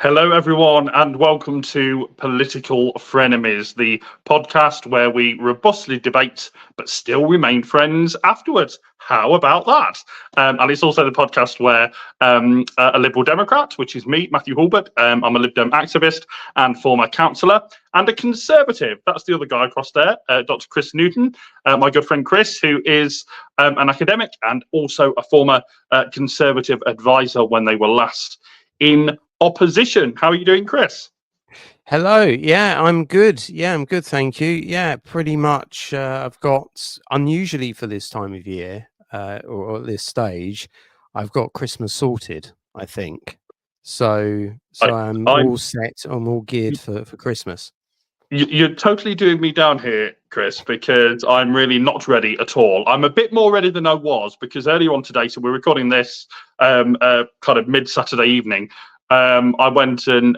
Hello, everyone, and welcome to Political Frenemies, the podcast where we robustly debate but still remain friends afterwards. How about that? And it's also the podcast where a Liberal Democrat, which is me, Mathew Hulbert, I'm a Lib Dem activist and former councillor, and a Conservative, that's the other guy across there, Dr. Chris Newton, my good friend Chris, who is an academic and also a former Conservative advisor when they were last in opposition. How are you doing, Chris? Hello. Yeah, I'm good. I'm good. Thank you. Yeah, pretty much. I've got, unusually for this time of year, or at this stage, I've got Christmas sorted, I think. So I'm all set. I'm all geared for Christmas. You're totally doing me down here, Chris, because I'm really not ready at all. I'm a bit more ready than I was because earlier on today, so we're recording this kind of mid-Saturday evening, I went and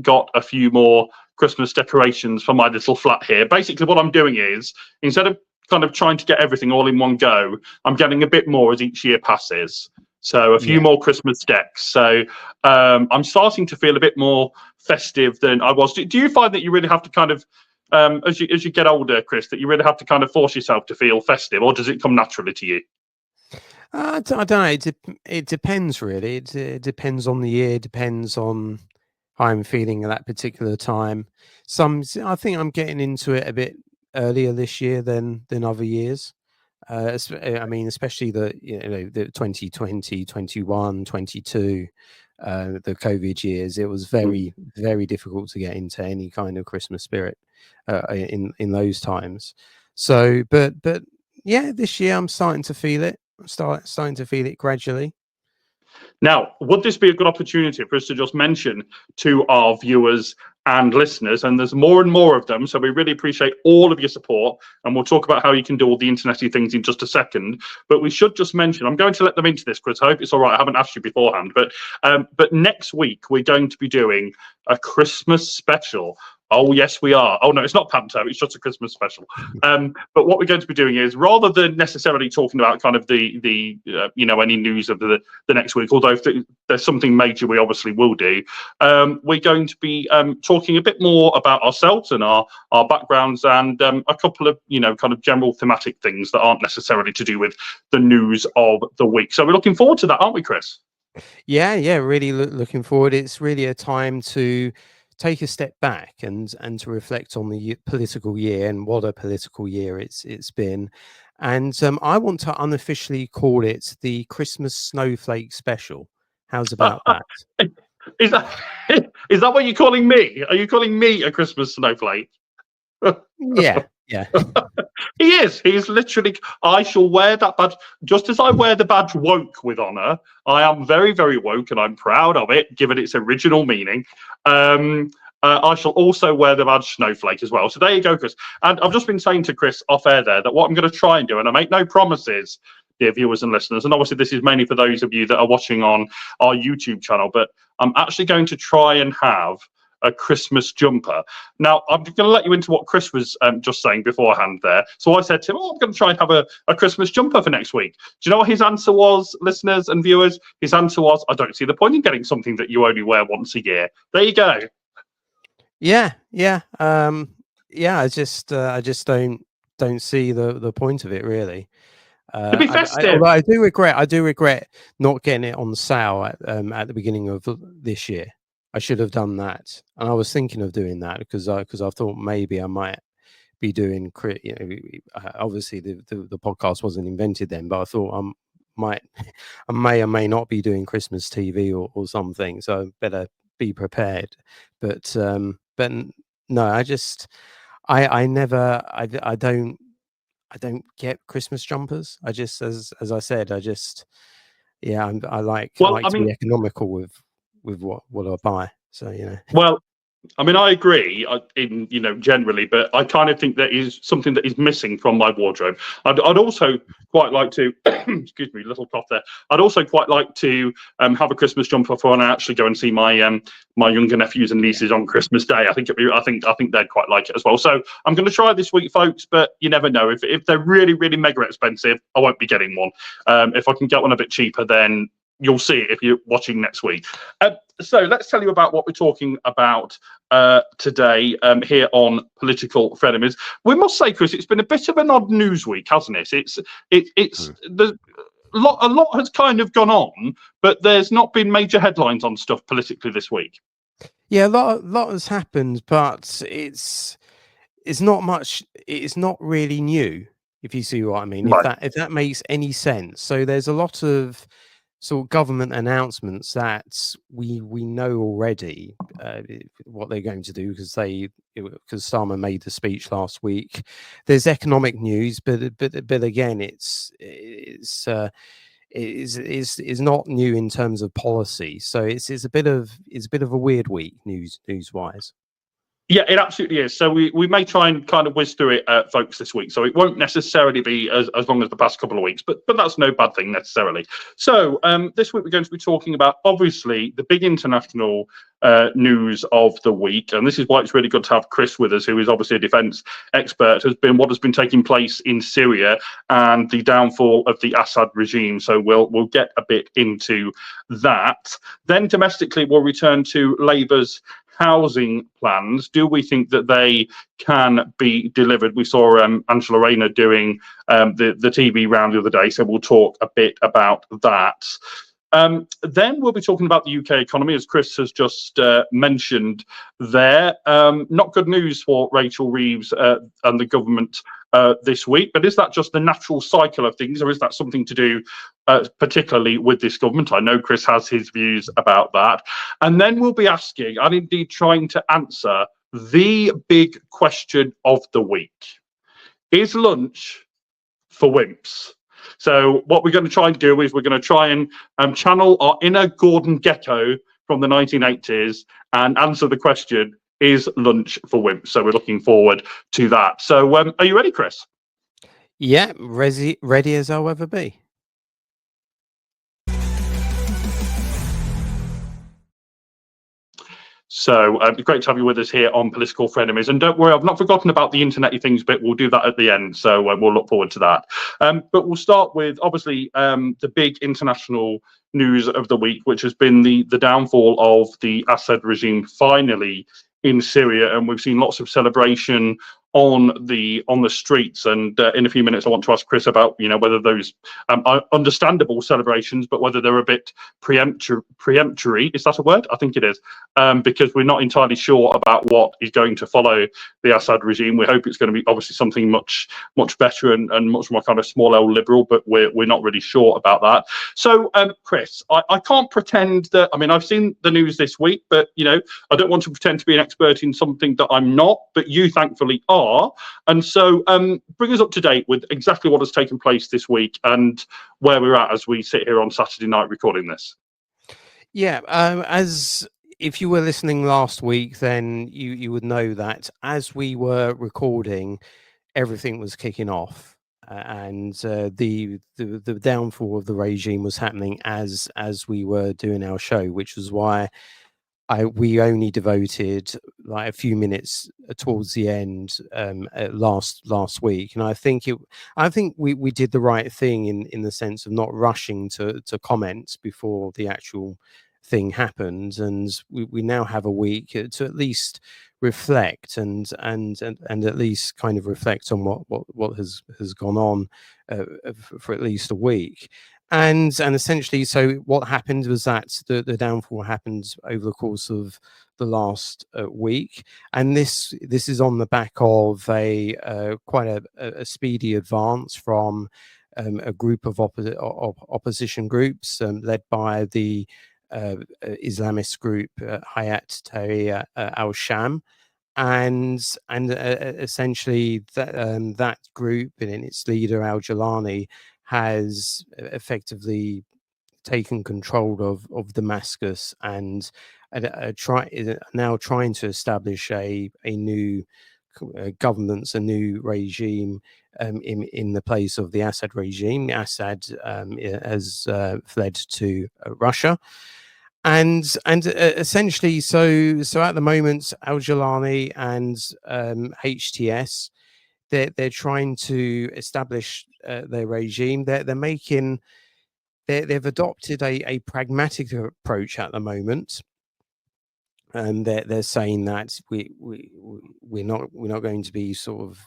got a few more Christmas decorations for my little flat here. Basically, what I'm doing is, instead of kind of trying to get everything all in one go, I'm getting a bit more as each year passes. So a few more Christmas decks. So I'm starting to feel a bit more festive than I was. Do you find that you really have to kind of, as you get older, Chris, that you really have to kind of force yourself to feel festive, or does it come naturally to you? I don't know. It depends, really. It depends on the year. Depends on how I'm feeling at that particular time. I think I'm getting into it a bit earlier this year than other years. I mean, especially the 2020, 21, 22, the COVID years. It was very, very difficult to get into any kind of Christmas spirit in those times. So, but yeah, this year I'm starting to feel it. Starting to feel it gradually. Now, would this be a good opportunity for us to just mention to our viewers and listeners, and there's more and more of them, so we really appreciate all of your support, and we'll talk about how you can do all the internety things in just a second, but we should just mention, I'm going to let them into this, Chris, I hope it's all right, I haven't asked you beforehand, but next week we're going to be doing a Christmas special. Oh, yes, we are. Oh, no, it's not Panto. It's just a Christmas special. But what we're going to be doing is, rather than necessarily talking about kind of the any news of the next week, although if there's something major, we obviously will do, we're going to be talking a bit more about ourselves and our backgrounds and a couple of, kind of general thematic things that aren't necessarily to do with the news of the week. So we're looking forward to that, aren't we, Chris? Yeah, really looking forward. It's really a time to take a step back and to reflect on the political year and what a political year it's been. And I want to unofficially call it the Christmas Snowflake Special. How's about that? Is that what you're calling me? Are you calling me a Christmas snowflake? Yeah. He is. He's literally. I shall wear that badge just as I wear the badge woke with honour. I am very, very woke, and I'm proud of it, given its original meaning. I shall also wear the badge snowflake as well. So there you go, Chris. And I've just been saying to Chris off air there that what I'm going to try and do, and I make no promises, dear viewers and listeners, and obviously this is mainly for those of you that are watching on our YouTube channel, but I'm actually going to try and have a Christmas jumper. Now, I'm going to let you into what Chris was just saying beforehand there. So I said to him, I'm going to try and have a Christmas jumper for next week. Do you know what his answer was, listeners and viewers? His answer was, I don't see the point in getting something that you only wear once a year. There you go. Yeah. I just don't see the point of it, really. To be festive. I do regret not getting it on sale at the beginning of this year. I should have done that, and I was thinking of doing that because I thought maybe I might be doing. Obviously the podcast wasn't invented then, but I thought I may or may not be doing Christmas TV or something. So better be prepared. But no, I don't get Christmas jumpers. I just, as I said, I like to be economical with what I buy. So Well, I mean, I agree in generally, but I kind of think there is something that is missing from my wardrobe. I'd also quite like to, excuse me, little cough there. I'd also quite like to have a Christmas jumper for when I actually go and see my my younger nephews and nieces on Christmas Day. I think they'd quite like it as well. So I'm going to try this week, folks. But you never know. If they're really, really mega expensive, I won't be getting one. If I can get one a bit cheaper, then you'll see it if you're watching next week. So let's tell you about what we're talking about today here on Political Frenemies. We must say, Chris, it's been a bit of an odd news week, hasn't it? It's the a lot has kind of gone on, but there's not been major headlines on stuff politically this week. Yeah, a lot has happened, but it's not much. It's not really new, if you see what I mean. Right. If that makes any sense. So there's a lot of sort of government announcements that we know already what they're going to do, because Starmer made the speech last week. There's economic news, but again, it's not new in terms of policy. So it's a bit of a weird week news wise. Yeah, it absolutely is. So we may try and kind of whiz through it, folks, this week. So it won't necessarily be as long as the past couple of weeks, but that's no bad thing necessarily. So this week we're going to be talking about, obviously, the big international news of the week. And this is why it's really good to have Chris with us, who is obviously a defence expert, has been what has been taking place in Syria and the downfall of the Assad regime. So we'll get a bit into that. Then domestically, we'll return to Labour's housing plans. Do we think that they can be delivered? We saw Angela Rayner doing the TV round the other day, so we'll talk a bit about that. Then we'll be talking about the UK economy, as Chris has just mentioned there. Not good news for Rachel Reeves and the government this week, but is that just the natural cycle of things, or is that something to do particularly with this government? I know Chris has his views about that. And then we'll be asking, and indeed trying to answer, the big question of the week. Is lunch for wimps? So what we're going to try and do is we're going to try and channel our inner Gordon Gekko from the 1980s and answer the question, is lunch for wimps? So we're looking forward to that. So are you ready, Chris? Yeah, ready as I'll ever be. So it's great to have you with us here on Political Frenemies. And don't worry, I've not forgotten about the internet-y things bit. We'll do that at the end. So we'll look forward to that. But we'll start with, obviously, the big international news of the week, which has been the downfall of the Assad regime finally in Syria. And we've seen lots of celebration on the streets, and in a few minutes I want to ask Chris about whether those are understandable celebrations, but whether they're a bit preemptory. Is that a word? I think it is, because we're not entirely sure about what is going to follow the Assad regime. We hope it's going to be obviously something much better and much more kind of small L liberal, but we're not really sure about that. So Chris, I can't pretend that, I mean, I've seen the news this week, but I don't want to pretend to be an expert in something that I'm not, but you thankfully are. And so bring us up to date with exactly what has taken place this week and where we're at as we sit here on Saturday night recording this. Yeah, as if you were listening last week, then you would know that as we were recording, everything was kicking off, and the downfall of the regime was happening as we were doing our show, which was why we only devoted like a few minutes towards the end last week, and I think we did the right thing in the sense of not rushing to comment before the actual thing happened, and we now have a week to at least reflect and at least kind of reflect on what has gone on for at least a week. And essentially, so what happened was that the downfall happened over the course of the last week, and this is on the back of quite a speedy advance from a group of opposition groups led by the Islamist group Hayat Tahrir al-Sham, and essentially that group and its leader al-Jilani has effectively taken control of Damascus and now trying to establish a new governance, a new regime in the place of the Assad regime. Assad has fled to Russia. And essentially, so at the moment, al-Jilani and HTS, they're trying to establish their regime. They've adopted a pragmatic approach at the moment, and they're saying that we're not going to be sort of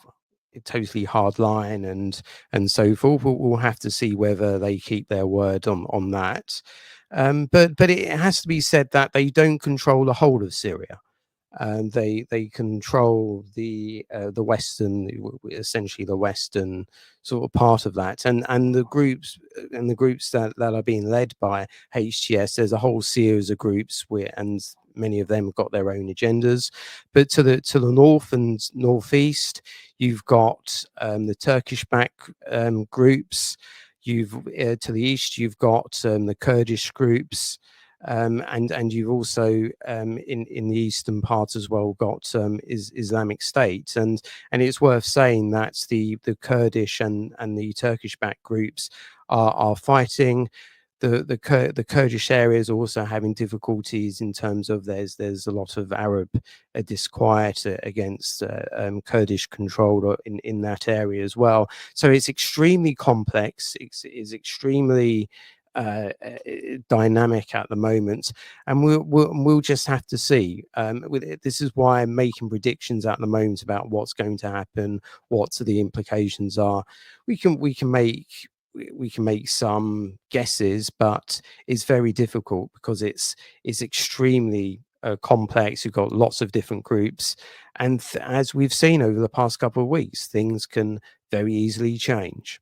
totally hard line and so forth. We'll have to see whether they keep their word on that. But it has to be said that they don't control the whole of Syria. They control the western, essentially the western sort of part of that, and the groups that are being led by HTS. There's a whole series of groups and many of them have got their own agendas. But to the north and northeast, you've got the Turkish-backed groups. You've to the east, you've got the Kurdish groups. And you've also in the eastern part as well got Islamic State, and it's worth saying that the Kurdish and the Turkish-backed groups are fighting. The Kurdish areas are also having difficulties in terms of there's a lot of Arab disquiet against Kurdish control in that area as well. So it's extremely complex. It's extremely dynamic at the moment, and we'll just have to see. This is why I'm making predictions at the moment about what's going to happen, what the implications are. We can make some guesses, but it's very difficult because it's extremely complex. You've got lots of different groups, and as we've seen over the past couple of weeks, things can very easily change.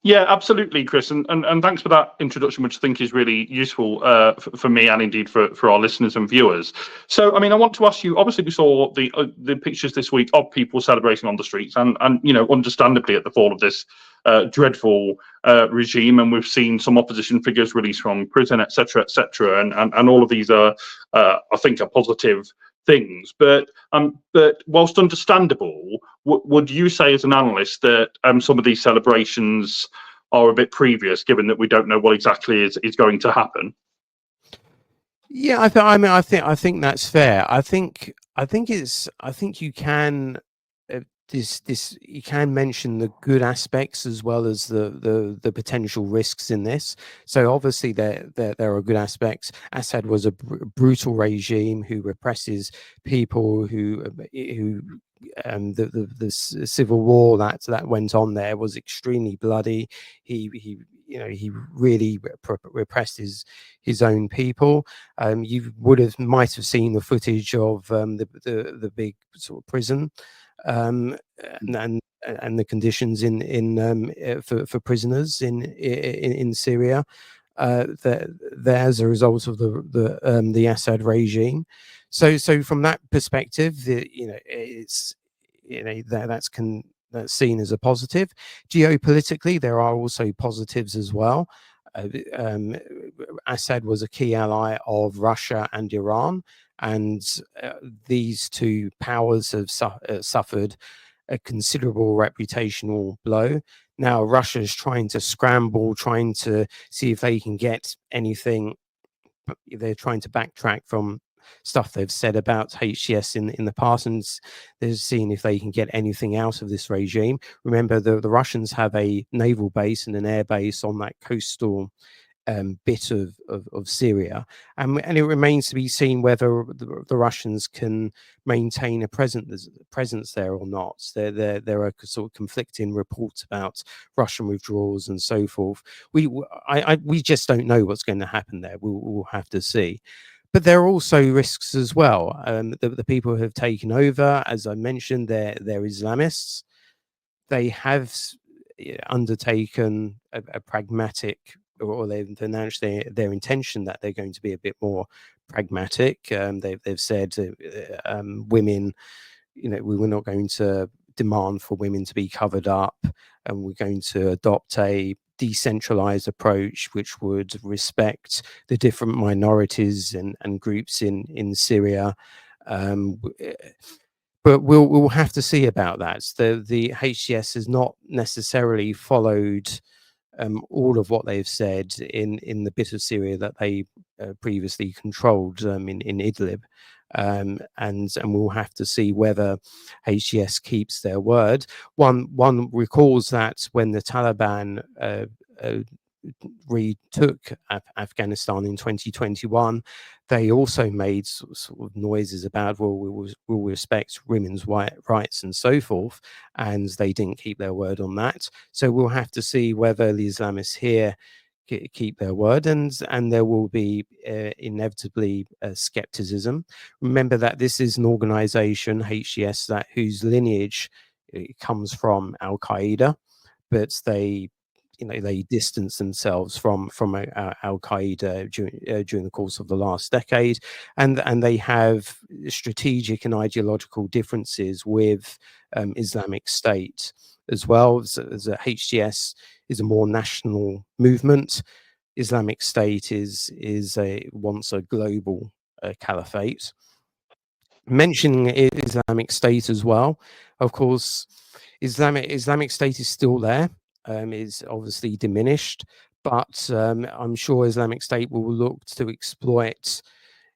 Yeah, absolutely, Chris, and thanks for that introduction, which I think is really useful for me and indeed for our listeners and viewers. So, I mean, I want to ask you. Obviously, we saw the pictures this week of people celebrating on the streets, and you know, understandably, at the fall of this dreadful regime, and we've seen some opposition figures released from prison, etc., etc., and all of these are, I think, are positive things. But whilst understandable, would you say as an analyst that some of these celebrations are a bit previous, given that we don't know what exactly is going to happen? Yeah, I think that's fair. I think you can you can mention the good aspects as well as the potential risks in this. So obviously there are good aspects. Assad was a brutal regime who represses people who the civil war that went on there was extremely bloody. He really repressed his own people. You might have seen the footage of the big sort of prison, and the conditions for prisoners in Syria. There as a result of the Assad regime. So from that perspective, it's that's seen as a positive. Geopolitically, there are also positives as well. Assad was a key ally of Russia and Iran, and these two powers have suffered a considerable reputational blow. Now Russia is trying to scramble, trying to see if they can get anything. They're trying to backtrack from stuff they've said about HTS in the past, and they're seeing if they can get anything out of this regime. Remember, the Russians have a naval base and an air base on that coastal bit of Syria, and it remains to be seen whether the Russians can maintain a presence there or not. There are sort of conflicting reports about Russian withdrawals and so forth. We just don't know what's going to happen there. We'll have to see. But there are also risks as well. The people who have taken over, as I mentioned, they're Islamists. They have undertaken a pragmatic, or they've announced their intention that they're going to be a bit more pragmatic. They've said women, we were not going to demand for women to be covered up, and we're going to adopt a decentralized approach which would respect the different minorities and groups in Syria. But we'll have to see about that. The HTS has not necessarily followed all of what they've said in the bit of Syria that they previously controlled in Idlib, and we'll have to see whether HTS keeps their word. One recalls that when the Taliban retook Afghanistan in 2021, they also made sort of noises about, well, we'll respect women's rights and so forth, and they didn't keep their word on that. So we'll have to see whether the Islamists here keep their word, and there will be inevitably skepticism. Remember that this is an organization, HTS, that whose lineage comes from Al Qaeda, but they distance themselves from Al Qaeda during the course of the last decade, and they have strategic and ideological differences with Islamic State as well. So HTS is a more national movement. Islamic State wants a global caliphate. Mentioning Islamic State as well, of course, Islamic State is still there. Is obviously diminished, but I'm sure Islamic State will look to exploit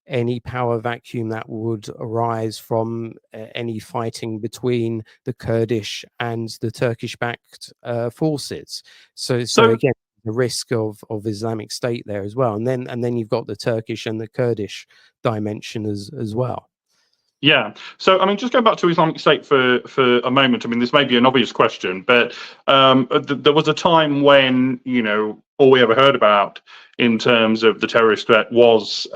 any power vacuum that would arise from any fighting between the Kurdish and the Turkish-backed forces. So again, the risk of Islamic State there as well, and then you've got the Turkish and the Kurdish dimension as well. Yeah. So, I mean, just going back to Islamic State for a moment. I mean, this may be an obvious question, but there was a time when, all we ever heard about in terms of the terrorist threat was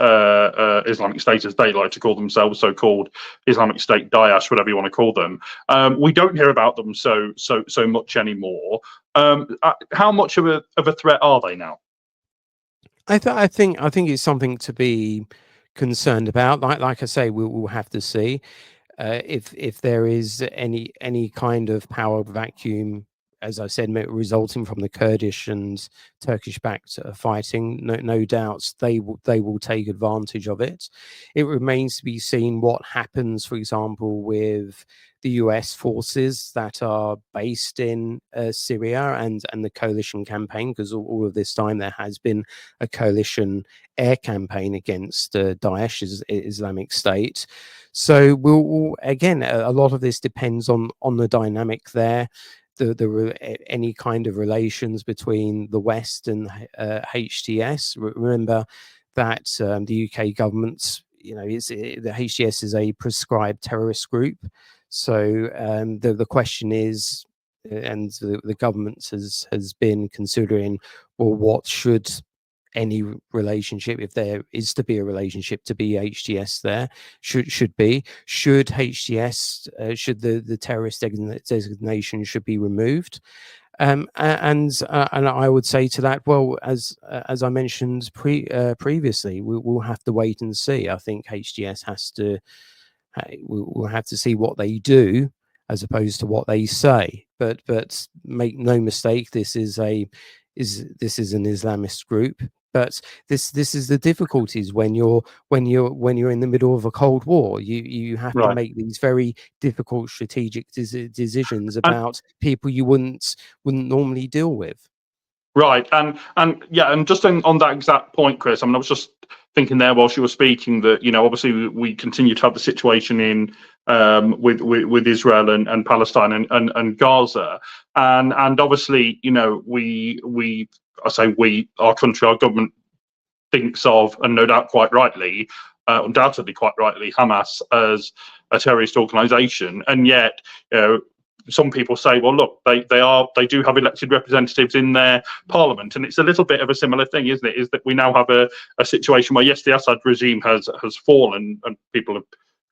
Islamic State, as they like to call themselves, so-called Islamic State, Daesh, whatever you want to call them. We don't hear about them so much anymore. How much of a threat are they now? I think it's something to be concerned about. Like I say, we'll have to see if there is any kind of power vacuum, as I said, resulting from the Kurdish and Turkish-backed fighting. No doubts they will take advantage of it. It remains to be seen what happens, for example, with the US forces that are based in Syria and the coalition campaign, because all of this time there has been a coalition air campaign against Daesh, Islamic State. So we'll again, a lot of this depends on the dynamic there. Any kind of relations between the West and HTS. Remember that the UK government, the HTS is a prescribed terrorist group. So the question is, and the government has been considering, well, what should any relationship, if there is to be a relationship, to be HTS there, should HTS, should the terrorist designation should be removed. And I would say to that, well, as I mentioned previously, we'll have to wait and see. I think HTS we'll have to see what they do as opposed to what they say. But make no mistake, this is an Islamist group. But this is the difficulties when you're in the middle of a Cold War. You have to make these very difficult strategic decisions about people you wouldn't normally deal with. Right, and yeah, and just on that exact point, Chris. I mean, I was just thinking there whilst you were speaking that obviously we continue to have the situation in with Israel and Palestine and Gaza, and obviously our country, our government thinks of, and no doubt quite rightly, undoubtedly quite rightly, Hamas as a terrorist organisation, and yet some people say, well, look, they do have elected representatives in their parliament, and it's a little bit of a similar thing, isn't it? Is that we now have a situation where, yes, the Assad regime has fallen, and people are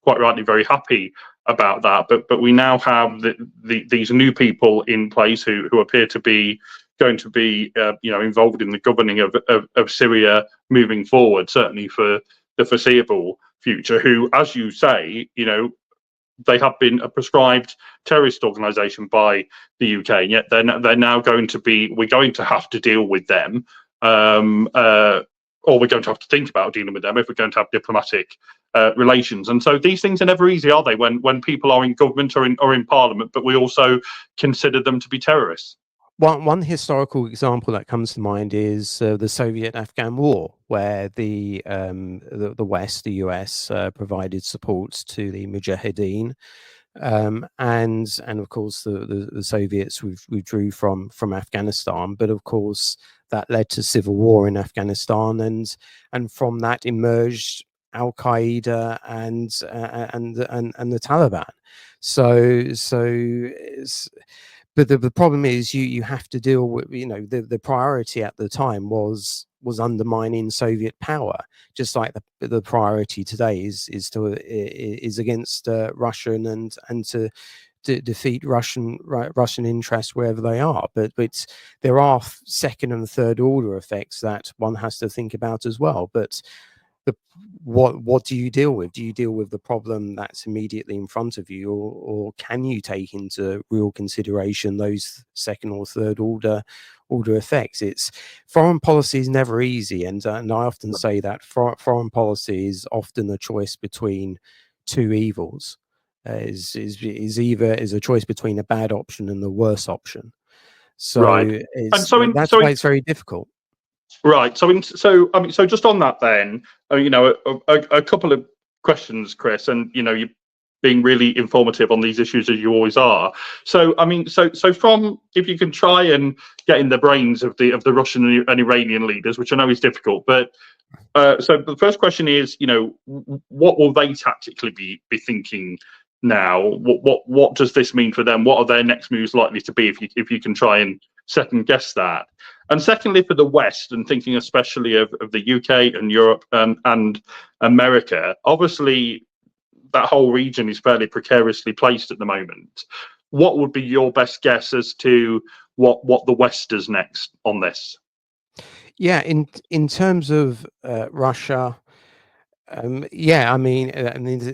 quite rightly very happy about that, but we now have these new people in place who appear to be going to be involved in the governing of Syria moving forward, certainly for the foreseeable future, who, as you say, they have been a prescribed terrorist organisation by the UK, and yet they're now we're going to have to deal with them, or we're going to have to think about dealing with them if we're going to have diplomatic relations. And so these things are never easy, are they, when people are in government or in parliament, but we also consider them to be terrorists? One historical example that comes to mind is the Soviet-Afghan War, where the West, the US, provided support to the Mujahideen. and of course the Soviets withdrew from Afghanistan, but of course that led to civil war in Afghanistan, and from that emerged Al Qaeda and the Taliban. But the problem is you have to deal with, the priority at the time was undermining Soviet power, just like the priority today is against Russia and to defeat Russian interests wherever they are. But there are second and third order effects that one has to think about as well. But what do you deal with? Do you deal with the problem that's immediately in front of you, or can you take into real consideration those second or third order effects? It's foreign policy is never easy, and I often say that foreign policy is often a choice between two evils. Is either a choice between a bad option and the worse option. So Right. That's why it's very difficult. Right. So just on that then, a couple of questions, Chris, and you're being really informative on these issues as you always are. So from, if you can try and get in the brains of the Russian and Iranian leaders, which I know is difficult, but so the first question is, what will they tactically be thinking now? What does this mean for them? What are their next moves likely to be, if you can try and second guess that? And secondly, for the West, and thinking especially of the UK and Europe and America, obviously that whole region is fairly precariously placed at the moment. What would be your best guess as to what the West does next on this? Yeah, in terms of Russia, yeah, I mean,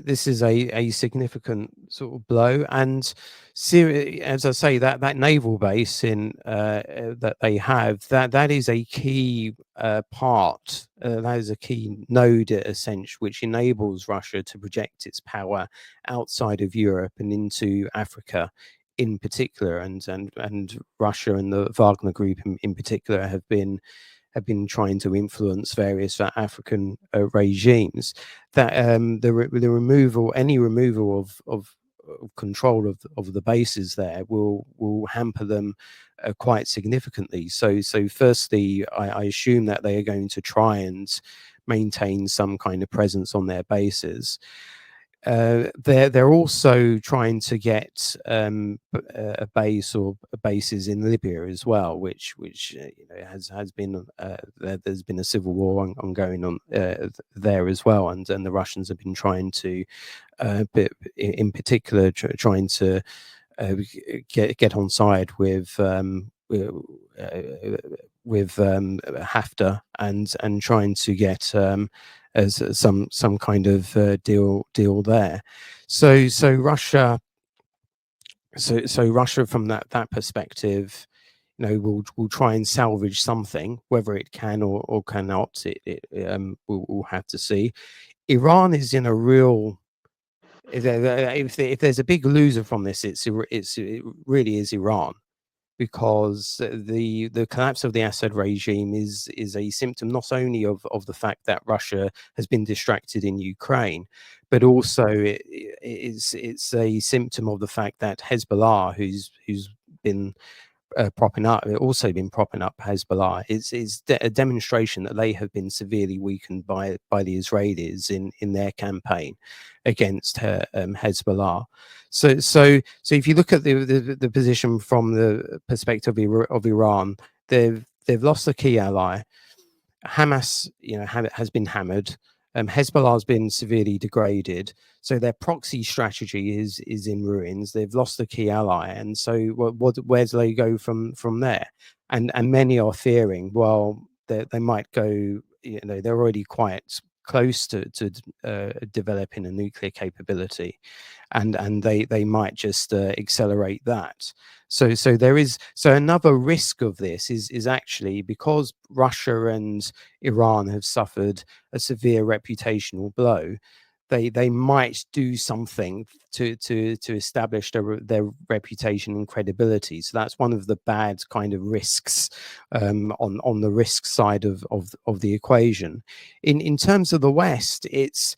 this is a significant sort of blow, and Syria, as I say, that naval base in that they have, that is a key part. That is a key node, essentially, which enables Russia to project its power outside of Europe and into Africa, in particular, and Russia and the Wagner Group in particular have been trying to influence various African regimes. That the removal, any removal of control of the bases there will hamper them quite significantly. So firstly, I assume that they are going to try and maintain some kind of presence on their bases. They're also trying to get a base or bases in Libya as well, which has been there's been a civil war ongoing on there as well, and the Russians have been trying to, in particular, trying to get on side with Haftar and trying to get as some kind of deal there. So Russia from that perspective, will try and salvage something. Whether it can or cannot, we'll have to see. Iran is in a real, if there's a big loser from this, it really is Iran, because the collapse of the Assad regime is a symptom not only of the fact that Russia has been distracted in Ukraine, but also it's a symptom of the fact that Hezbollah, who's been propping up Hezbollah, is a demonstration that they have been severely weakened by the Israelis in their campaign against Hezbollah. So if you look at the position from the perspective of Iran, they've lost a key ally. Hamas, has been hammered. Hezbollah has been severely degraded, so their proxy strategy is in ruins. They've lost a key ally, and so where do they go from there? And many are fearing, well, they might go. They're already quite close to developing a nuclear capability, and they might just accelerate that. So another risk of this is actually, because Russia and Iran have suffered a severe reputational blow, they might do something to establish their reputation and credibility. So that's one of the bad kind of risks on the risk side of the equation. In terms of the West, it's,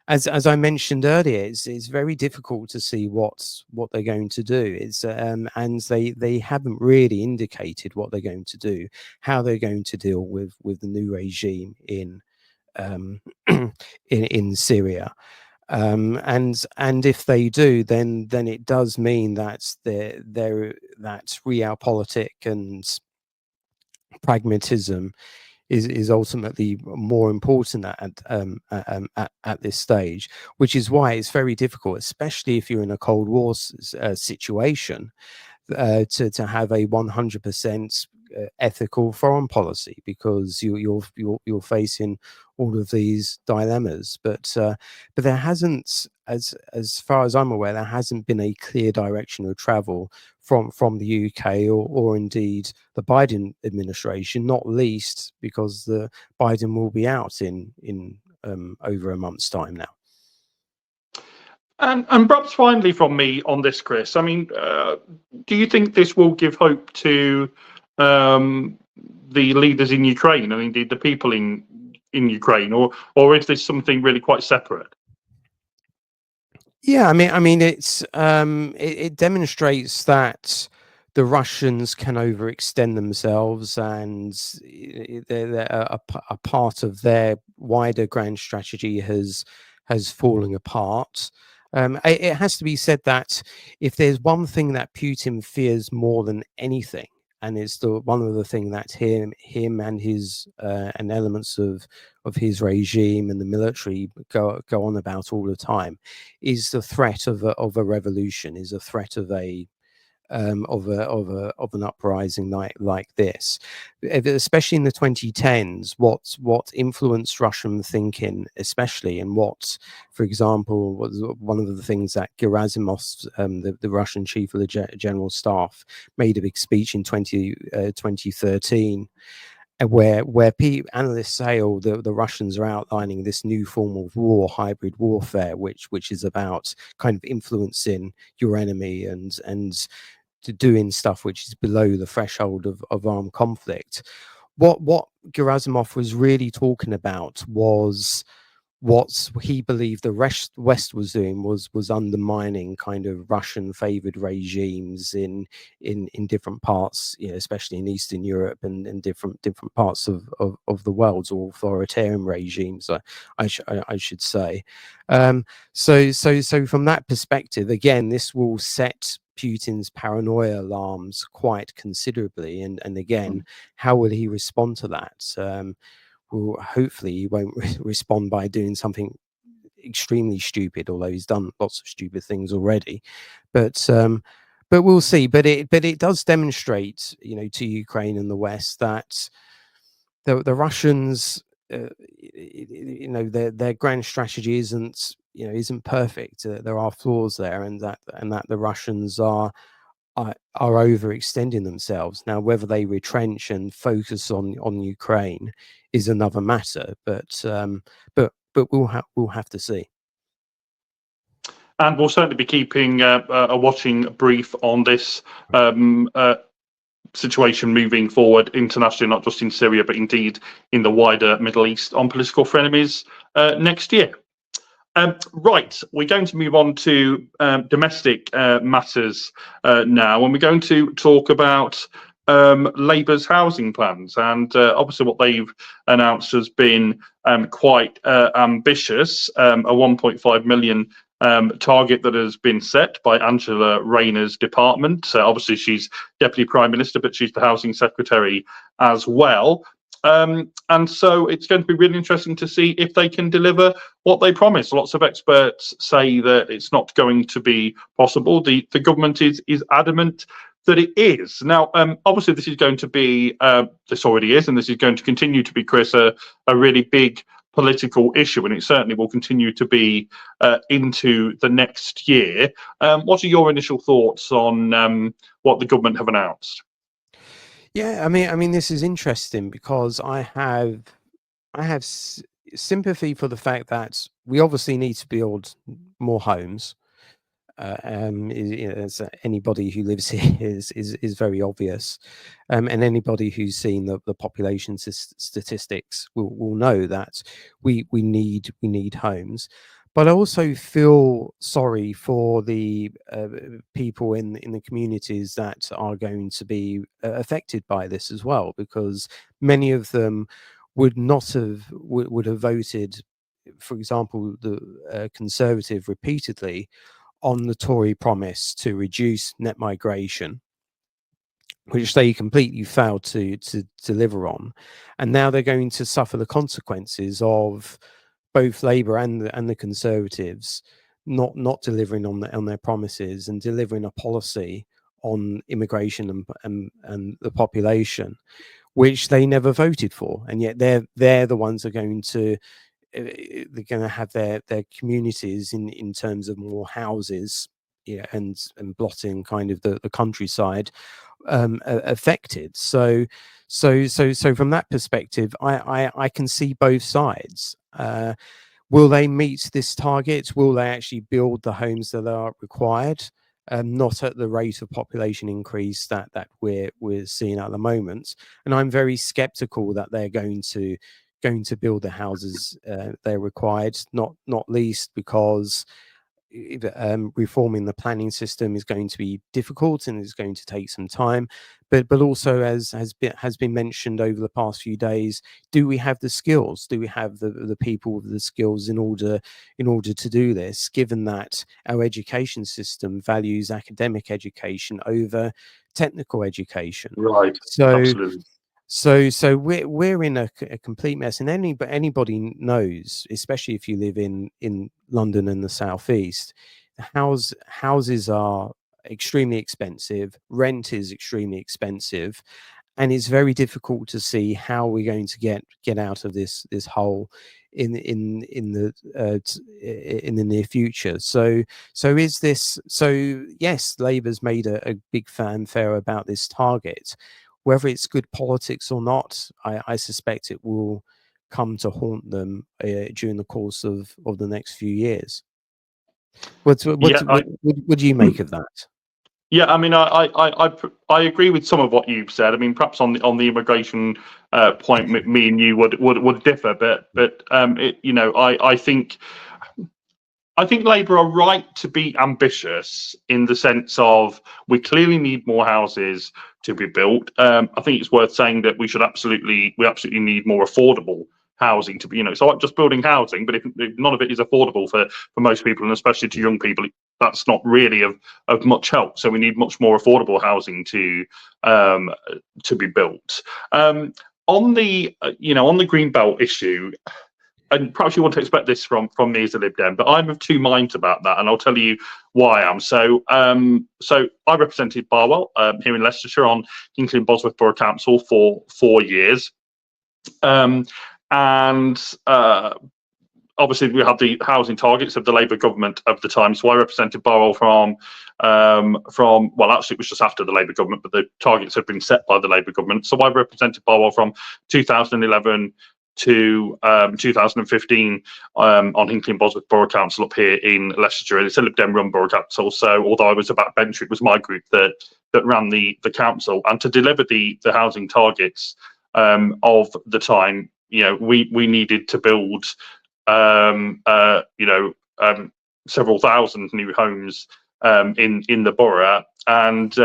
as I mentioned earlier, it's very difficult to see what they're going to do. It's and they haven't really indicated what they're going to do, how they're going to deal with the new regime in in Syria. And if they do, then it does mean that that realpolitik and pragmatism is ultimately more important at this stage, which is why it's very difficult, especially if you're in a Cold War situation, to have a 100% ethical foreign policy, because you're facing all of these dilemmas. But there hasn't, as far as I'm aware, there hasn't been a clear direction of travel from the UK or indeed the Biden administration, not least because the Biden will be out in over a month's time now. And perhaps finally from me on this, Chris, I mean, do you think this will give hope to the leaders in Ukraine and indeed the people in Ukraine, or is this something really quite separate? Yeah, I mean, it's it demonstrates that the Russians can overextend themselves, and a part of their wider grand strategy has fallen apart. It has to be said that if there's one thing that Putin fears more than anything, and it's one of the things that him and his and elements of his regime and the military go on about all the time, is the threat of a revolution, is a threat of of an uprising like this, especially in the 2010s. What influenced Russian thinking, especially, and what, for example, was one of the things that Gerasimov's the Russian chief of the general staff made a big speech in 2013, where analysts say, oh, the Russians are outlining this new form of war, hybrid warfare, which is about kind of influencing your enemy and to doing stuff which is below the threshold of armed conflict. What Gerasimov was really talking about was what he believed the West was doing was undermining kind of Russian favored regimes in different parts, you know, especially in Eastern Europe and different parts of the world, or authoritarian regimes, I should say. So from that perspective, again, this will set Putin's paranoia alarms quite considerably, and again, how will he respond to that? Well, hopefully he won't respond by doing something extremely stupid, although he's done lots of stupid things already. But we'll see. But it does demonstrate, you know, to Ukraine and the West that the Russians, you know, their grand strategy isn't perfect. There are flaws there, and that the Russians are overextending themselves. Now, whether they retrench and focus on Ukraine is another matter, but we'll have to see. And we'll certainly be keeping a watching brief on this situation moving forward internationally, not just in Syria, but indeed in the wider Middle East, on Political Frenemies next year. Right, we're going to move on to domestic matters now, and we're going to talk about Labour's housing plans. And obviously what they've announced has been quite ambitious, a 1.5 million target that has been set by Angela Rayner's department. So obviously she's Deputy Prime Minister, but she's the Housing Secretary as well. And so it's going to be really interesting to see if they can deliver what they promise. Lots of experts say that it's not going to be possible. The government is adamant that it is. Now, obviously, this is going to be, this already is, and this is going to continue to be, Chris, a really big political issue, and it certainly will continue to be into the next year. What are your initial thoughts on what the government have announced? Yeah, I mean, this is interesting because I have sympathy for the fact that we obviously need to build more homes. As anybody who lives here is very obvious, and anybody who's seen the population statistics will know that we need homes. But I also feel sorry for the people in the communities that are going to be affected by this as well, because many of them would not have would have voted, for example, the Conservative repeatedly on the Tory promise to reduce net migration, which they completely failed to deliver on, and now they're going to suffer the consequences of both Labour and the Conservatives not delivering on their promises and delivering a policy on immigration and the population, which they never voted for, and yet they're the ones that are going to they're going to have their communities in terms of more houses, yeah, and blotting kind of the countryside affected. So from that perspective, I can see both sides. Will they meet this target? Will they actually build the homes that are required? Not at the rate of population increase that we're seeing at the moment. And I'm very skeptical that they're going to build the houses they're required. Not least because reforming the planning system is going to be difficult and is going to take some time, but also, as has been mentioned over the past few days, do we have the skills? Do we have the people with the skills in order to do this, given that our education system values academic education over technical education? Right. So Absolutely. so we're in a complete mess, and anybody knows, especially if you live in London and the southeast, houses are extremely expensive, rent is extremely expensive, and it's very difficult to see how we're going to get out of this hole in the near future. So yes, Labour's made a big fanfare about this target. Whether it's good politics or not, I suspect it will come to haunt them during the course of the next few years. What do you make of that? Yeah, I mean, I agree with some of what you've said. I mean, perhaps on the immigration point, me and you would differ, but I think Labour are right to be ambitious in the sense of we clearly need more houses to be built. I think it's worth saying that we absolutely need more affordable housing to be, it's not just building housing, but if none of it is affordable for most people, and especially to young people, that's not really of much help. So we need much more affordable housing to be built. On the green belt issue, and perhaps you want to expect this from me as a Lib Dem, but I'm of two minds about that, and I'll tell you why I am. So I represented Barwell here in Leicestershire on Hinkley and Bosworth Borough Council for 4 years, and obviously we had the housing targets of the Labour government of the time. So I represented Barwell from well, actually it was just after the Labour government, but the targets had been set by the Labour government. So I represented Barwell from 2011 to 2015 on Hinkley and Bosworth Borough Council up here in Leicestershire. It's a Lib Dem run borough council, so although I was a backbencher, it was my group that ran the council. And to deliver the housing targets of the time, we needed to build several thousand new homes in the borough, and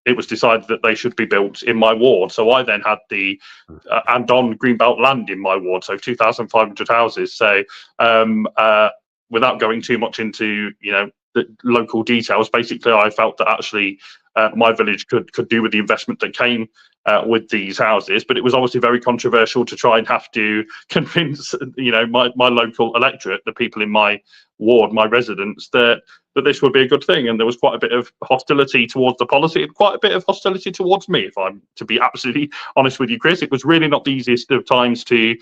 it was decided that they should be built in my ward. So I then had and on Greenbelt land in my ward, so 2,500 houses. So without going too much into the local details, basically I felt that actually my village could do with the investment that came with these houses, but it was obviously very controversial to try and have to convince my local electorate, the people in my ward, my residents, that this would be a good thing. And there was quite a bit of hostility towards the policy and quite a bit of hostility towards me, if I'm to be absolutely honest with you, Chris. It was really not the easiest of times to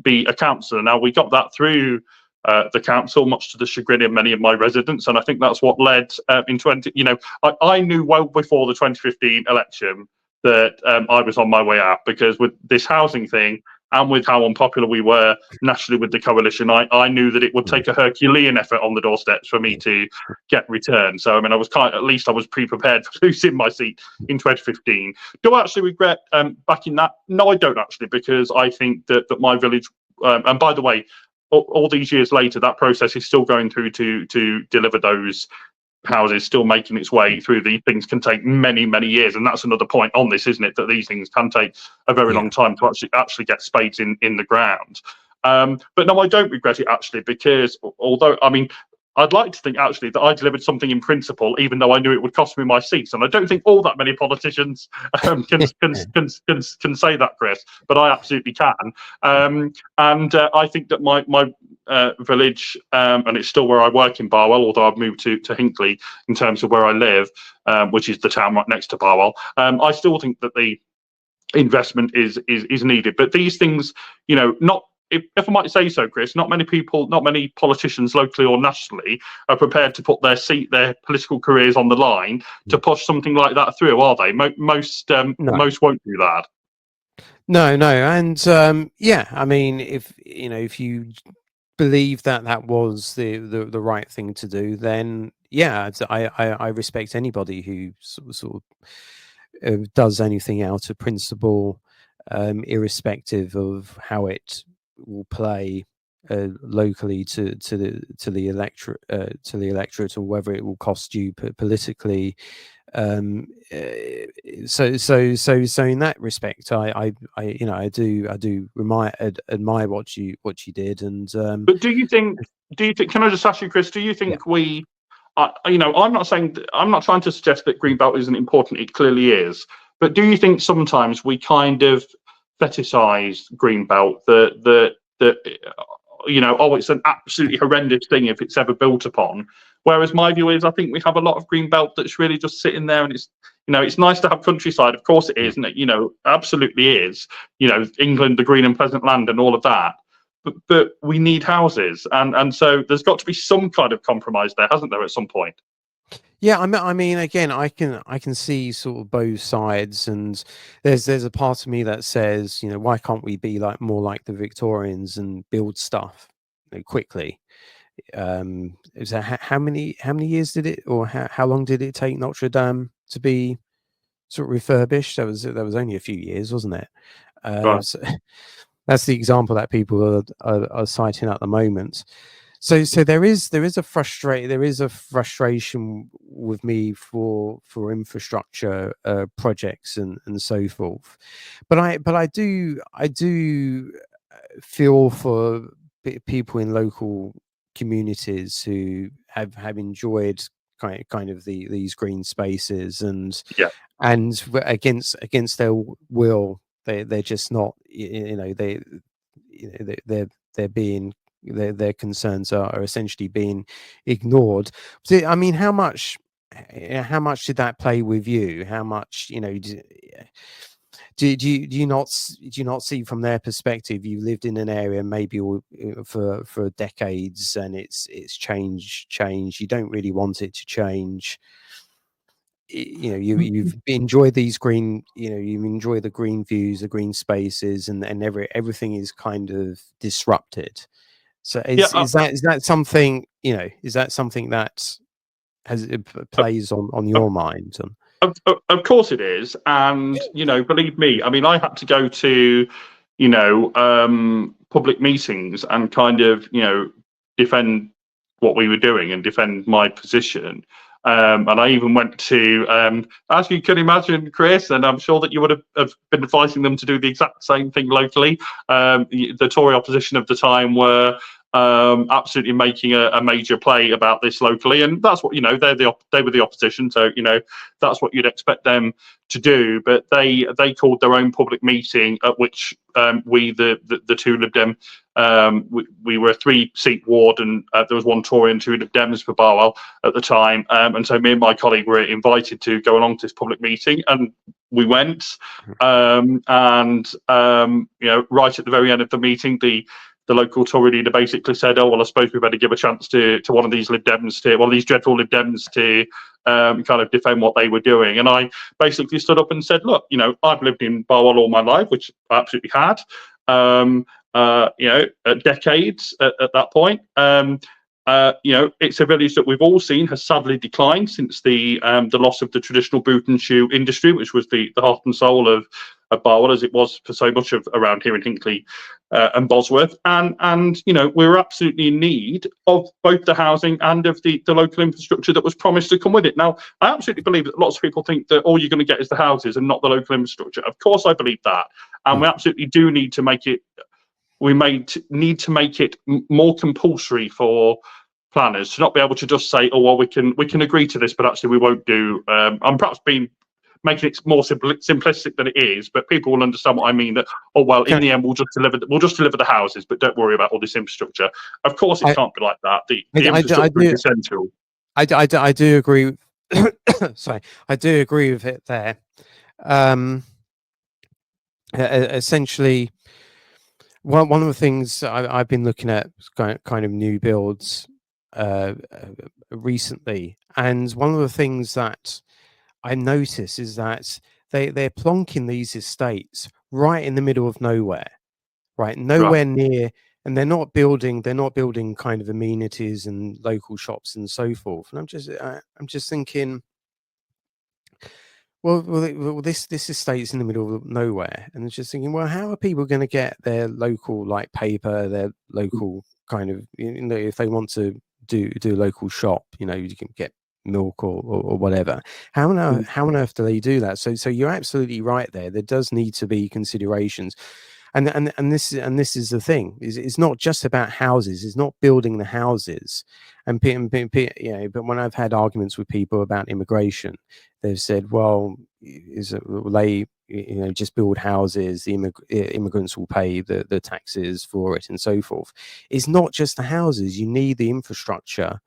be a councillor. Now, we got that through the council, much to the chagrin of many of my residents, and I think that's what led I knew well before the 2015 election that I was on my way out, because with this housing thing and with how unpopular we were nationally with the coalition, I knew that it would take a Herculean effort on the doorsteps for me to get returned. So I mean, at least I was pre-prepared for losing my seat in 2015. Do I actually regret backing that? No, I don't actually, because I think that my village, and by the way, all these years later, that process is still going through to deliver those houses, still making its way through. These things can take many, many years, and that's another point on this, isn't it? That these things can take a very long time to actually get spades in the ground. But no, I don't regret it actually, because although, I mean, I'd like to think actually that I delivered something in principle, even though I knew it would cost me my seats. And I don't think all that many politicians can say that, Chris, but I absolutely can. I think that my village, and it's still where I work in Barwell, although I've moved to Hinckley in terms of where I live, which is the town right next to Barwell. I still think that the investment is needed. But these things, you know, not. If I might say so, Chris, not many politicians locally or nationally are prepared to put their political careers on the line to push something like that through, are they? Most won't do that. No, and yeah, I mean, if you believe that was the right thing to do, then yeah, I respect anybody who sort of does anything out of principle, irrespective of how it will play locally to the electorate, or whether it will cost you politically. So in that respect, I do admire what you did. And but do you think? Can I just ask you, Chris? Do you think we? I'm not trying to suggest that Greenbelt isn't important. It clearly is. But do you think sometimes we kind of fetishize Greenbelt, that it's an absolutely horrendous thing if it's ever built upon? Whereas my view is, I think we have a lot of Greenbelt that's really just sitting there, and it's nice to have countryside. Of course it is, and it absolutely is. England, the green and pleasant land, and all of that. But we need houses, and so there's got to be some kind of compromise there, hasn't there, at some point? Yeah, I mean, again, I can see sort of both sides, and there's a part of me that says, why can't we be more like the Victorians and build stuff quickly? How many years did it, or how long did it take Notre Dame to be sort of refurbished? That was only a few years, wasn't it? Right. So that's the example that people are citing at the moment. So there is a frustration with me for infrastructure projects and so forth, but I do feel for people in local communities who have enjoyed kind of these green spaces, and against their will, they're just not, they're being, their concerns are essentially being ignored. So, I mean, how much did that play with you? How much, do you not see from their perspective? You lived in an area maybe for decades, and it's changed. You don't really want it to change. You've enjoyed these green, you enjoy the green views, the green spaces, and everything is kind of disrupted. So is that something, is that something that plays on your mind? Of course it is, and believe me, I mean, I had to go to public meetings and kind of defend what we were doing and defend my position. And I even went to, as you can imagine, Chris, and I'm sure that you would have been advising them to do the exact same thing locally. The Tory opposition of the time were absolutely making a major play about this locally, and that's what they were the opposition, so that's what you'd expect them to do. But they called their own public meeting, at which we the two Lib Dem, we were a 3-seat ward, and there was one Tory and 2 Lib Dems for Barwell at the time, and so me and my colleague were invited to go along to this public meeting, and we went, right at the very end of the meeting, the local Tory leader basically said, "Oh well, I suppose we better give a chance to one of these Lib Dems, these dreadful Lib Dems, to kind of defend what they were doing." And I basically stood up and said, "Look, I've lived in Barwell all my life," which I absolutely had, decades at that point. it's a village that we've all seen has sadly declined since the loss of the traditional boot and shoe industry, which was the heart and soul of Barwell, as it was for so much of around here in Hinckley and Bosworth. And we're absolutely in need of both the housing and of the local infrastructure that was promised to come with it. Now, I absolutely believe that lots of people think that all you're going to get is the houses and not the local infrastructure. Of course, I believe that, and we absolutely do need to make it. We need to make it more compulsory for planners to not be able to just say, "Oh well, we can agree to this, but actually we won't do." I'm perhaps making it more simplistic than it is, but people will understand what I mean. That in the end we'll just deliver the houses, but don't worry about all this infrastructure. Of course, it can't be like that. The infrastructure is essential. I do agree. Sorry, I do agree with it there. Essentially, one of the things I've been looking at kind of new builds recently, and one of the things that I notice is that they're plonking these estates right in the middle of nowhere, right? Nowhere near, and they're not building kind of amenities and local shops and so forth. And I'm just thinking, well, this estate's in the middle of nowhere, and I'm just thinking, well, how are people going to get their local like paper, their local kind of, if they want to do a local shop, you can get milk or whatever. How on earth do they do that? So you're absolutely right there. There does need to be considerations, and this is the thing. It's not just about houses. It's not building the houses, but when I've had arguments with people about immigration, they've said, well, will they just build houses, the immigrants will pay the taxes for it and so forth. It's not just the houses. You need the infrastructure,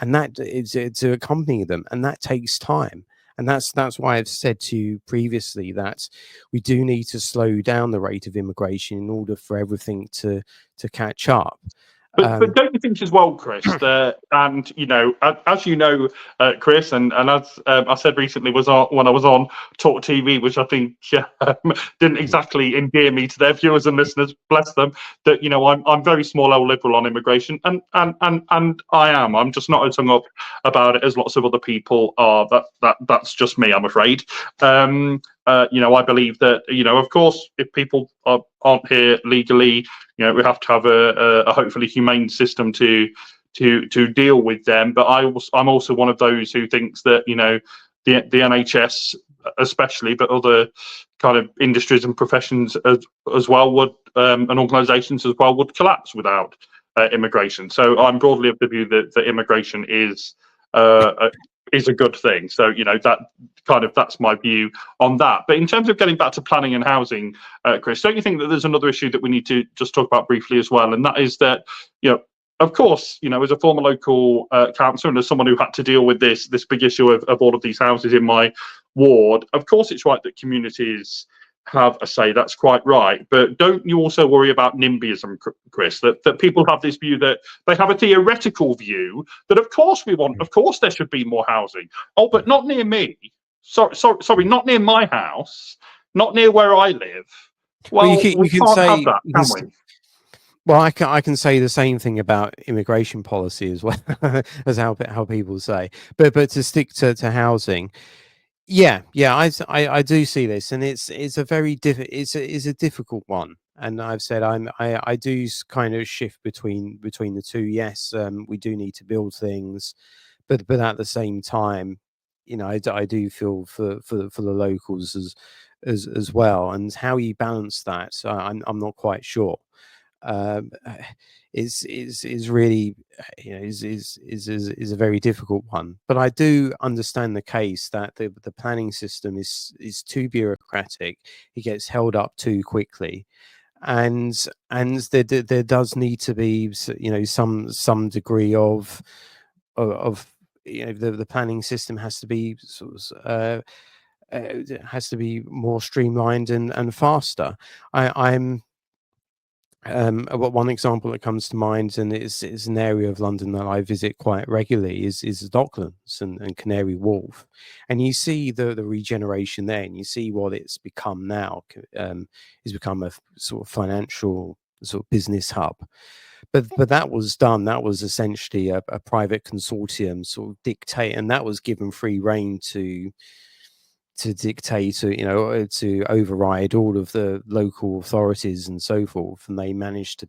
and that is to accompany them, and that takes time. And that's why I've said to you previously that we do need to slow down the rate of immigration in order for everything to catch up. But don't you think as well, Chris, that, and as you know, Chris, and as I said recently, when I was on Talk TV, which I think didn't exactly endear me to their viewers and listeners, bless them, that I'm very small L liberal on immigration, and I am. I'm just not as hung up about it as lots of other people are. That's just me, I'm afraid. I believe that of course, if people aren't here legally, we have to have a hopefully humane system to deal with them. But I'm also one of those who thinks that the NHS especially, but other kind of industries and professions as well would and organisations as well would collapse without immigration. So I'm broadly of the view that immigration is a good thing. So that's my view on that. But in terms of getting back to planning and housing, Chris, don't you think that there's another issue that we need to just talk about briefly as well? And that is that of course, as a former local councillor and as someone who had to deal with this big issue of all of these houses in my ward, of course it's right that communities have a say. That's quite right. But don't you also worry about NIMBYism, Chris, that people have this view that they have a theoretical view that of course there should be more housing. Oh, but not near me. Sorry, not near my house, not near where I live. Well, we can't have that, can we? Well, I can say the same thing about immigration policy as well as how people say. But to stick to housing, yeah, I do see this, and it's a very it's a difficult one. And I've said I do kind of shift between the two. Yes, we do need to build things, but at the same time, I do feel for the locals as well, and how you balance that, I'm not quite sure. Is really is a very difficult one. But I do understand the case that the planning system is too bureaucratic. It gets held up too quickly, and there does need to be some degree of the planning system has to be has to be more streamlined and faster. I'm one example that comes to mind, and it's an area of London that I visit quite regularly, is Docklands and Canary Wharf, and you see the regeneration there, and you see what it's become now. It's become a sort of financial sort of business hub, but that was done. That was essentially a private consortium sort of dictate, and that was given free rein to dictate, to override all of the local authorities and so forth, and they managed to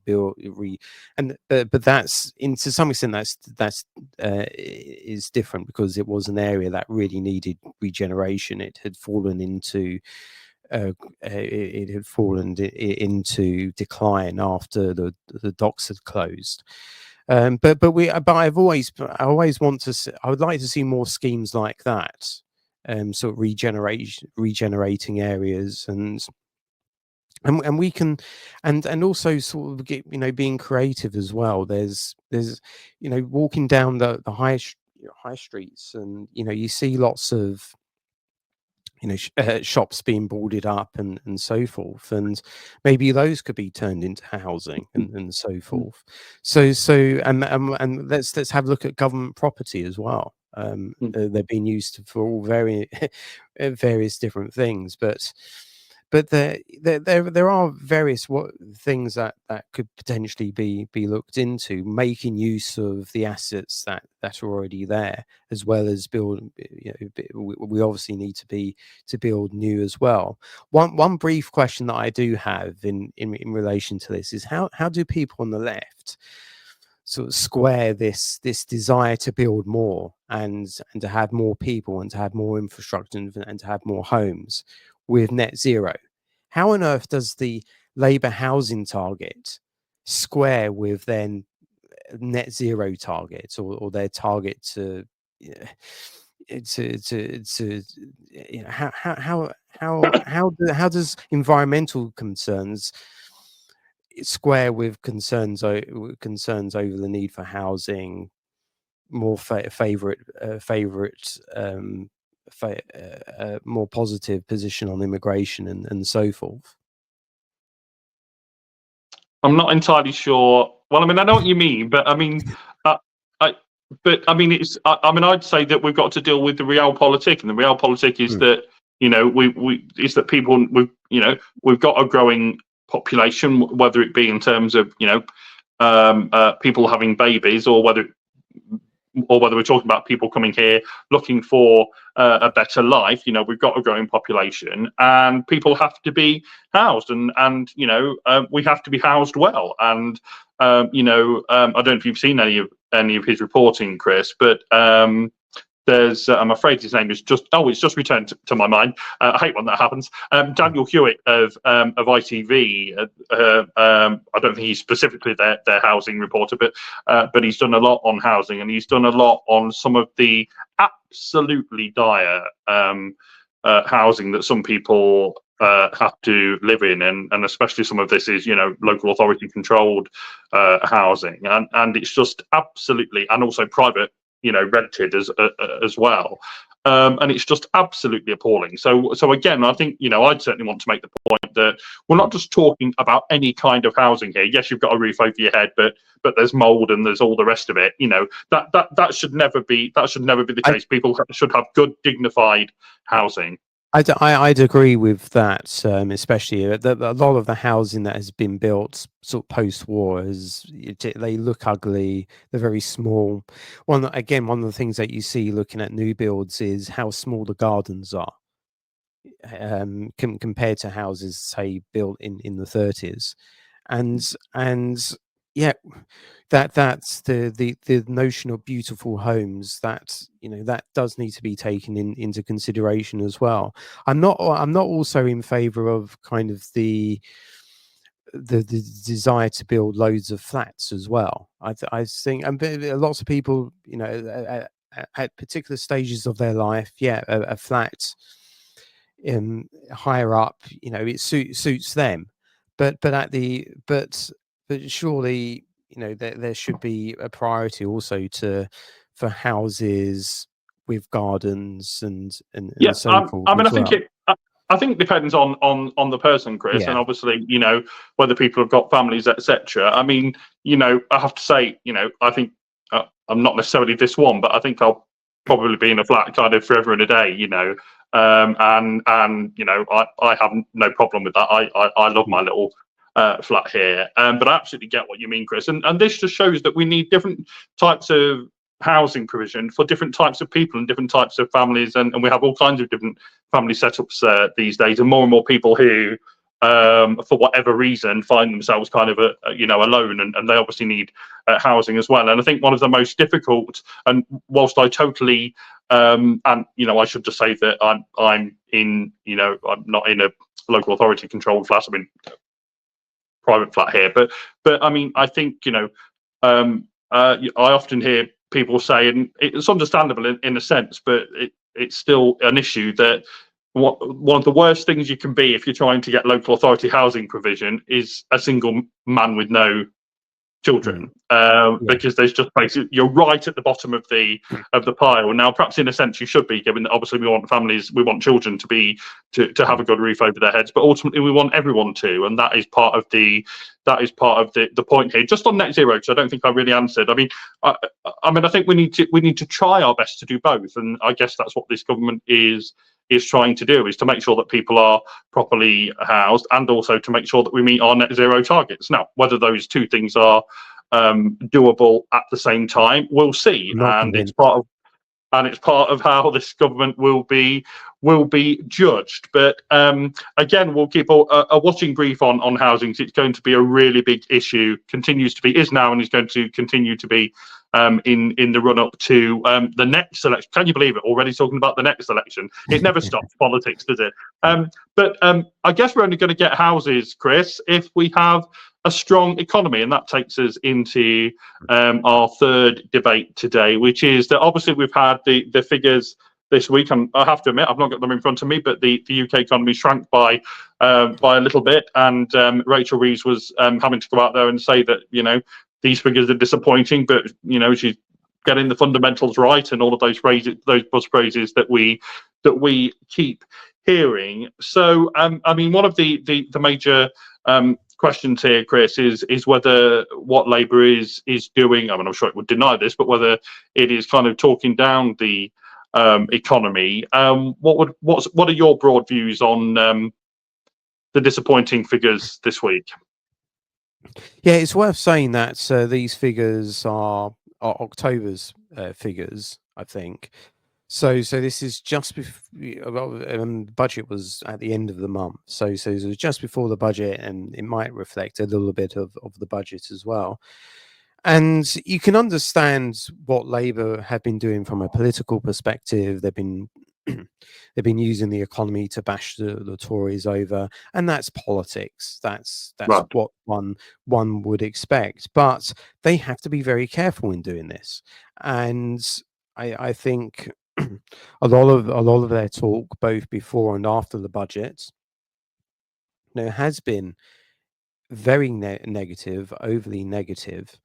but that's, to some extent, that's is different, because it was an area that really needed regeneration. It had fallen into into decline after the docks had closed. But I always want to see, I would like to see more schemes like that, sort of regenerating areas, and we can, and also sort of get, being creative as well. There's walking down the high streets, and you see lots of shops being boarded up and so forth, and maybe those could be turned into housing and so forth. And let's have a look at government property as well. They're being used for all various different things, but there are various things that could potentially be looked into, making use of the assets that are already there, as well as build. We obviously need to build new as well. One brief question that I do have in relation to this is how do people on the left sort of square this desire to build more and to have more people and to have more infrastructure and to have more homes with net zero? How on earth does the Labour housing target square with their net zero target, or their target to how does environmental concerns square with concerns over the need for housing, more more positive position on immigration and so forth? I'm not entirely sure. Well, I mean, I know what you mean, but I mean, I'd say that we've got to deal with the realpolitik, and the realpolitik is that is that people we've got a growing population, whether it be in terms of people having babies, or whether we're talking about people coming here looking for a better life. We've got a growing population, and people have to be housed, and we have to be housed well. And I don't know if you've seen any of his reporting, Chris, but there's I'm afraid his name is it's just returned to my mind. I hate when that happens. Daniel Hewitt of ITV. I don't think he's specifically their housing reporter, but he's done a lot on housing, and he's done a lot on some of the absolutely dire housing that some people have to live in, and especially some of this is local authority controlled housing, and it's just absolutely, and also private rented as well, and it's just absolutely appalling. So again, I think I'd certainly want to make the point that we're not just talking about any kind of housing here. Yes, you've got a roof over your head, but there's mold and there's all the rest of it. That should never be the case. People should have good, dignified housing. I'd agree with that, especially a lot of the housing that has been built sort of post-war they look ugly. They're very small. One of the things that you see looking at new builds is how small the gardens are, compared to houses, say, built in the 30s, and yeah, that's the notion of beautiful homes that that does need to be taken into consideration as well. I'm not also in favor of kind of the desire to build loads of flats as well. I think, and lots of people at particular stages of their life, a flat higher up, it suits them, but surely there should be a priority also for houses with gardens and so forth. I think it depends on the person, Chris, and obviously whether people have got families, etc. I mean, I have to say, I think I'm not necessarily this one, but I think I'll probably be in a flat kind of forever and a day, and I have no problem with that. I love my little flat here. But I absolutely get what you mean, Chris. And this just shows that we need different types of housing provision for different types of people and different types of families. And we have all kinds of different family setups these days, and more people who, for whatever reason, find themselves kind of alone, and they obviously need housing as well. And I think one of the most difficult, and whilst I totally and I should just say that I'm not in a local authority controlled flat. I'm in a private flat here, but I mean, I think I often hear people say, and it's understandable in a sense, but it's still an issue that one of the worst things you can be if you're trying to get local authority housing provision is a single man with no children, because there's just basically, you're right at the bottom of the pile. Now, perhaps in a sense you should be, given that obviously we want children to have a good roof over their heads, but ultimately we want everyone to, and that is part of the point here. Just on net zero, because I don't think I really answered. I mean, I think we need to try our best to do both, and I guess that's what this government is trying to do, is to make sure that people are properly housed, and also to make sure that we meet our net zero targets. Now, whether those two things are doable at the same time, we'll see. It's part of how this government will be judged. But again, we'll keep a watching brief on housing. It's going to be a really big issue, continues to be, is now, and is going to continue to be in the run up to the next election. Can you believe it? Already talking about the next election. It never stops politics, does it? But I guess we're only going to get houses, Chris, if we have a strong economy, and that takes us into our third debate today, which is that obviously we've had the figures this week, and I have to admit I've not got them in front of me, but the UK economy shrank by a little bit, and Rachel Reeves was having to go out there and say that these figures are disappointing, but she's getting the fundamentals right, and all of those buzz phrases that we keep hearing. So I mean, one of the major questions here, Chris, is whether what Labour is doing, I mean, I'm sure it would deny this, but whether it is kind of talking down the economy. What are your broad views on the disappointing figures this week? Yeah, it's worth saying that these figures are October's figures, I think. So this is just before the budget was at the end of the month. So it was just before the budget, and it might reflect a little bit of the budget as well. And you can understand what Labour have been doing from a political perspective. They've been using the economy to bash the Tories over, and that's politics. That's right. What one would expect. But they have to be very careful in doing this. And I think a lot of their talk, both before and after the budget, has been very negative, overly negative.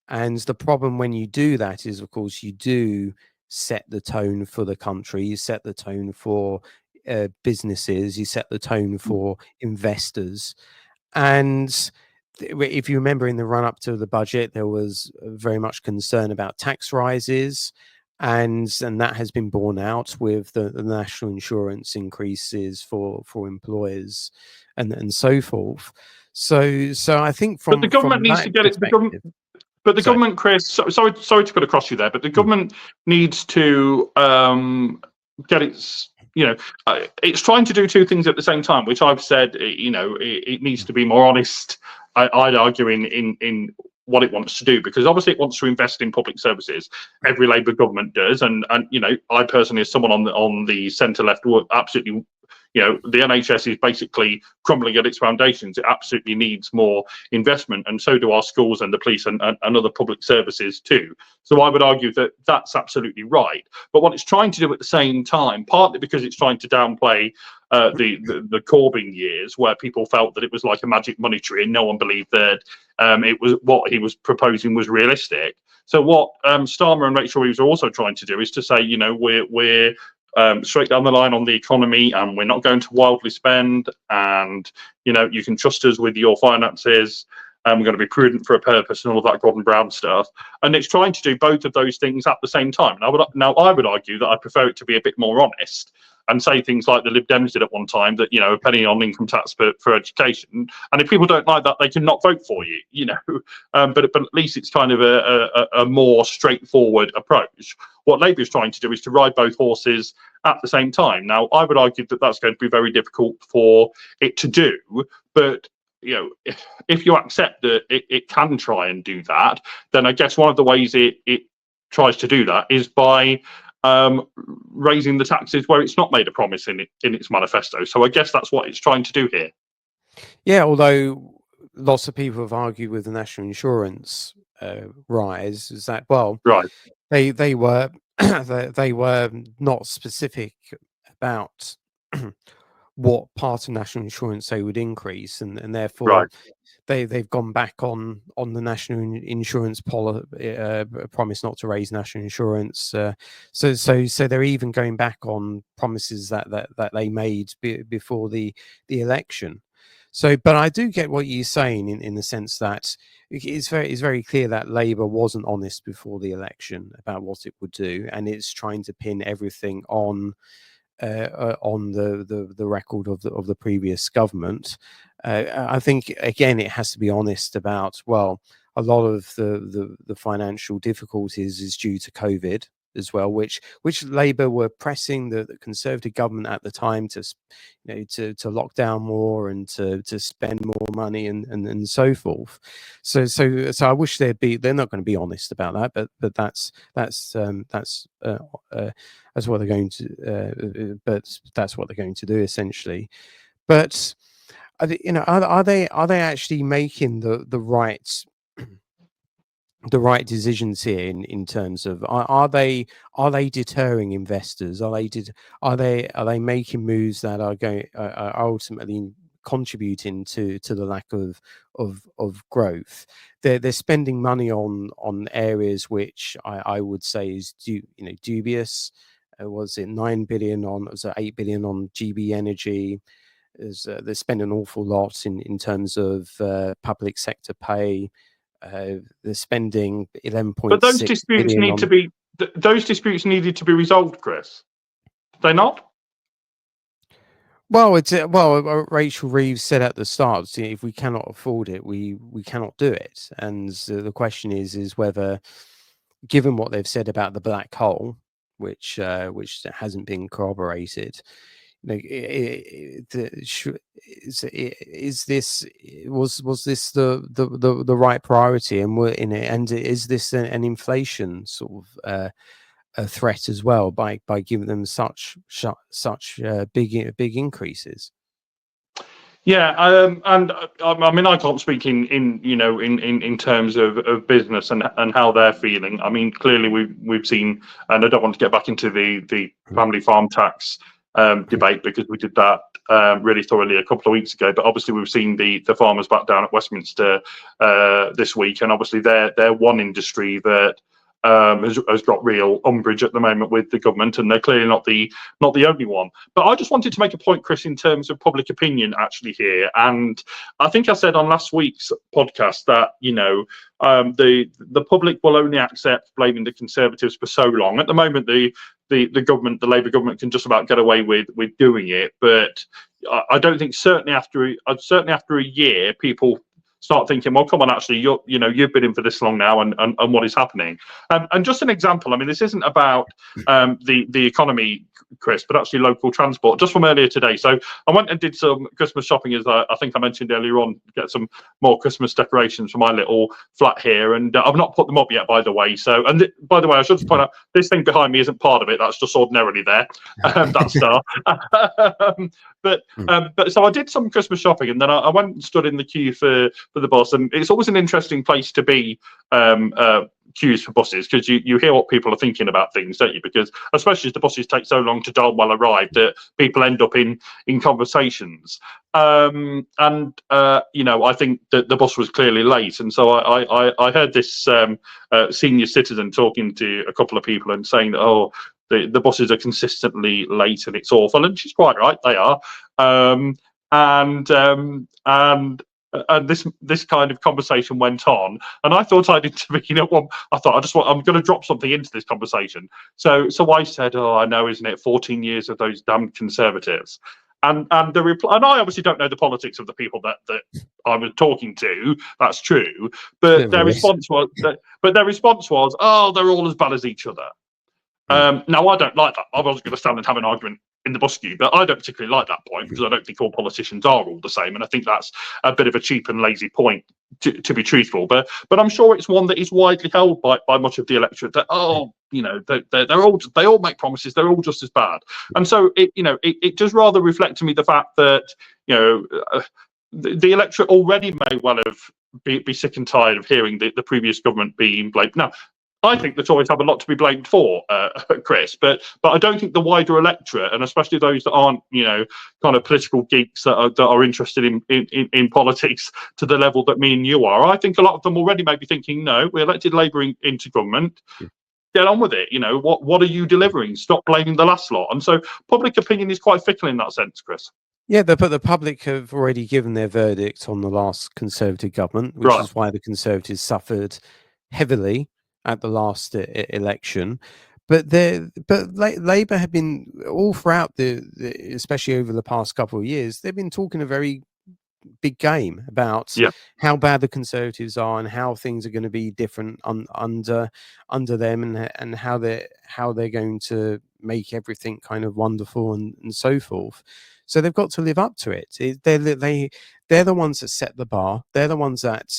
And the problem when you do that is, of course, you do set the tone for the country, you set the tone for businesses, you set the tone for investors. And if you remember, in the run up to the budget, there was very much concern about tax rises, and that has been borne out with the national insurance increases for employers and so forth. So I think but the government needs to get it. But the government, Chris, sorry to put across you there, but the government needs to get its, it's trying to do two things at the same time, which I've said, it needs to be more honest, I'd argue, in what it wants to do, because obviously it wants to invest in public services. Every Labour government does, and I personally, as someone on the centre left, would absolutely. The NHS is basically crumbling at its foundations. It absolutely needs more investment, and so do our schools and the police and other public services too. So I would argue that that's absolutely right. But what it's trying to do at the same time, partly because it's trying to downplay the Corbyn years, where people felt that it was like a magic money tree and no one believed that it was what he was proposing was realistic. So what Starmer and Rachel Reeves are also trying to do is to say, we're straight down the line on the economy, and we're not going to wildly spend, and you can trust us with your finances, and we're going to be prudent for a purpose, and all of that Gordon Brown stuff. And it's trying to do both of those things at the same time. And I would argue that I prefer it to be a bit more honest, and say things like the Lib Dems did at one time, that, you know, a penny on income tax for education. And if people don't like that, they can not vote for you, you know. But at least it's kind of a more straightforward approach. What Labour is trying to do is to ride both horses at the same time. Now, I would argue that that's going to be very difficult for it to do, but you know, if you accept that it can try and do that, then I guess one of the ways it tries to do that is by raising the taxes where it's not made a promise in its manifesto. So I guess that's what it's trying to do here. Yeah, although lots of people have argued with the national insurance rise, is that, well, right, they were they were not specific about what part of national insurance they would increase, and therefore right. they've gone back on the national insurance promise not to raise national insurance. So they're even going back on promises that they made before the election. So, but I do get what you're saying in the sense that it's very clear that Labour wasn't honest before the election about what it would do, and it's trying to pin everything on the record of the previous government. I think again it has to be honest about, well, a lot of the financial difficulties is due to COVID as well, which Labour were pressing the Conservative government at the time to, you know, to lock down more and to spend more money and so forth. So I wish they're not going to be honest about that, but that's what they're going to but that's what they're going to do essentially. But you know, are they actually making the right decisions here in terms of, are they deterring investors? Are they making moves that are ultimately contributing to the lack of growth? They're spending money on areas which I would say is dubious. Was it 9 billion on? Was it 8 billion on GB Energy? They spend an awful lot in terms of public sector pay. They're spending 11.6 But those disputes need to be those disputes needed to be resolved, Chris. They not? Well, Rachel Reeves said at the start, if we cannot afford it, we cannot do it. And the question is whether, given what they've said about the black hole, which hasn't been corroborated, was this the right priority, and we're in it, and is this an inflation sort of a threat as well by giving them such big increases? Yeah, and I mean, I can't speak in terms of business and how they're feeling. I mean, clearly we've seen, and I don't want to get back into the family farm tax debate, because we did that really thoroughly a couple of weeks ago. But obviously we've seen the farmers back down at Westminster this week, and obviously they're one industry that has got real umbrage at the moment with the government, and they're clearly not the only one. But I just wanted to make a point, Chris, in terms of public opinion actually here. And I think I said on last week's podcast that, you know, the public will only accept blaming the Conservatives for so long. At the moment, the government, the Labour government, can just about get away with doing it. But I don't think, certainly after a year, people start thinking, well, come on, actually, you've been in for this long now, and what is happening? And just an example, I mean, this isn't about the economy, Chris, but actually local transport, just from earlier today. So I went and did some Christmas shopping, as I think I mentioned earlier on, get some more Christmas decorations for my little flat here, and I've not put them up yet, by the way. So, and by the way, I should just point out, this thing behind me isn't part of it. That's just ordinarily there, that star. But so I did some Christmas shopping, and then I went and stood in the queue for the bus, and it's always an interesting place to be, queues for buses, because you hear what people are thinking about things, don't you? Because especially as the buses take so long to darn well arrive, that people end up in conversations. You know, I think that the bus was clearly late, and so I heard this senior citizen talking to a couple of people and saying that, oh, the buses are consistently late and it's awful, and she's quite right, they are. and this kind of conversation went on, and I thought I'd intervene at one. I thought I'm going to drop something into this conversation. So I said, "Oh, I know, isn't it? 14 years of those damn Conservatives." And the reply, and I obviously don't know the politics of the people that I was talking to. That's true, but their response was, "Oh, they're all as bad as each other." Now, I don't like that. I wasn't going to stand and have an argument in the busky, but I don't particularly like that point because I don't think all politicians are all the same, and I think that's a bit of a cheap and lazy point, to be truthful. But I'm sure it's one that is widely held by much of the electorate that they all make promises, they're all just as bad, and so it does rather reflect to me the fact that the electorate already may well have be sick and tired of hearing the previous government being blamed. Now, I think the Tories have a lot to be blamed for, Chris, but I don't think the wider electorate, and especially those that aren't, kind of political geeks that are interested in politics to the level that me and you are, I think a lot of them already may be thinking, no, we elected Labour into government. Get on with it. What are you delivering? Stop blaming the last lot. And so public opinion is quite fickle in that sense, Chris. Yeah, but the public have already given their verdict on the last Conservative government, which is why the Conservatives suffered heavily at the last election. But Labour have been all throughout especially over the past couple of years, they've been talking a very big game about how bad the Conservatives are and how things are going to be different under them, and how they're going to make everything kind of wonderful and so forth. So they've got to live up to it. They're the ones that set the bar. They're the ones that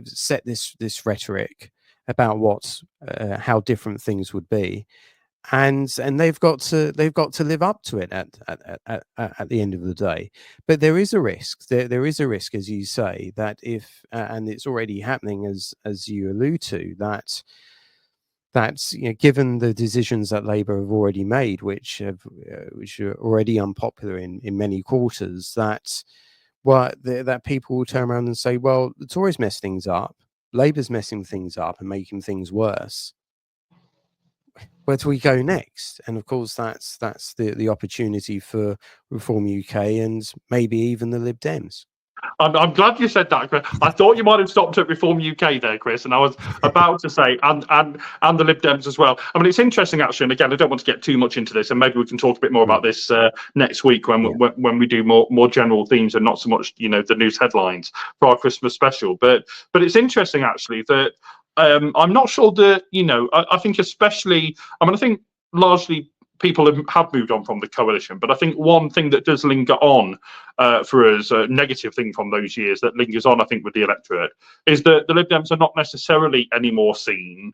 set this rhetoric about how different things would be, and they've got to live up to it at the end of the day. But there is a risk. There is a risk, as you say, that if and it's already happening, as you allude to, that given the decisions that Labour have already made, which are already unpopular in many quarters, that people will turn around and say, well, the Tories mess things up, Labour's messing things up and making things worse. Where do we go next? And of course, that's the opportunity for Reform UK and maybe even the Lib Dems. I'm glad you said that, Chris. I thought you might have stopped at Reform UK there, Chris, and I was about to say, and the Lib Dems as well. I mean, it's interesting actually, and again, I don't want to get too much into this, and maybe we can talk a bit more about this next week when we do more general themes and not so much the news headlines for our Christmas special. But it's interesting actually that I'm not sure that I think especially, I think largely people have moved on from the coalition, but I think one thing that does linger on for us, a negative thing from those years that lingers on, I think, with the electorate, is that the Lib Dems are not necessarily anymore seen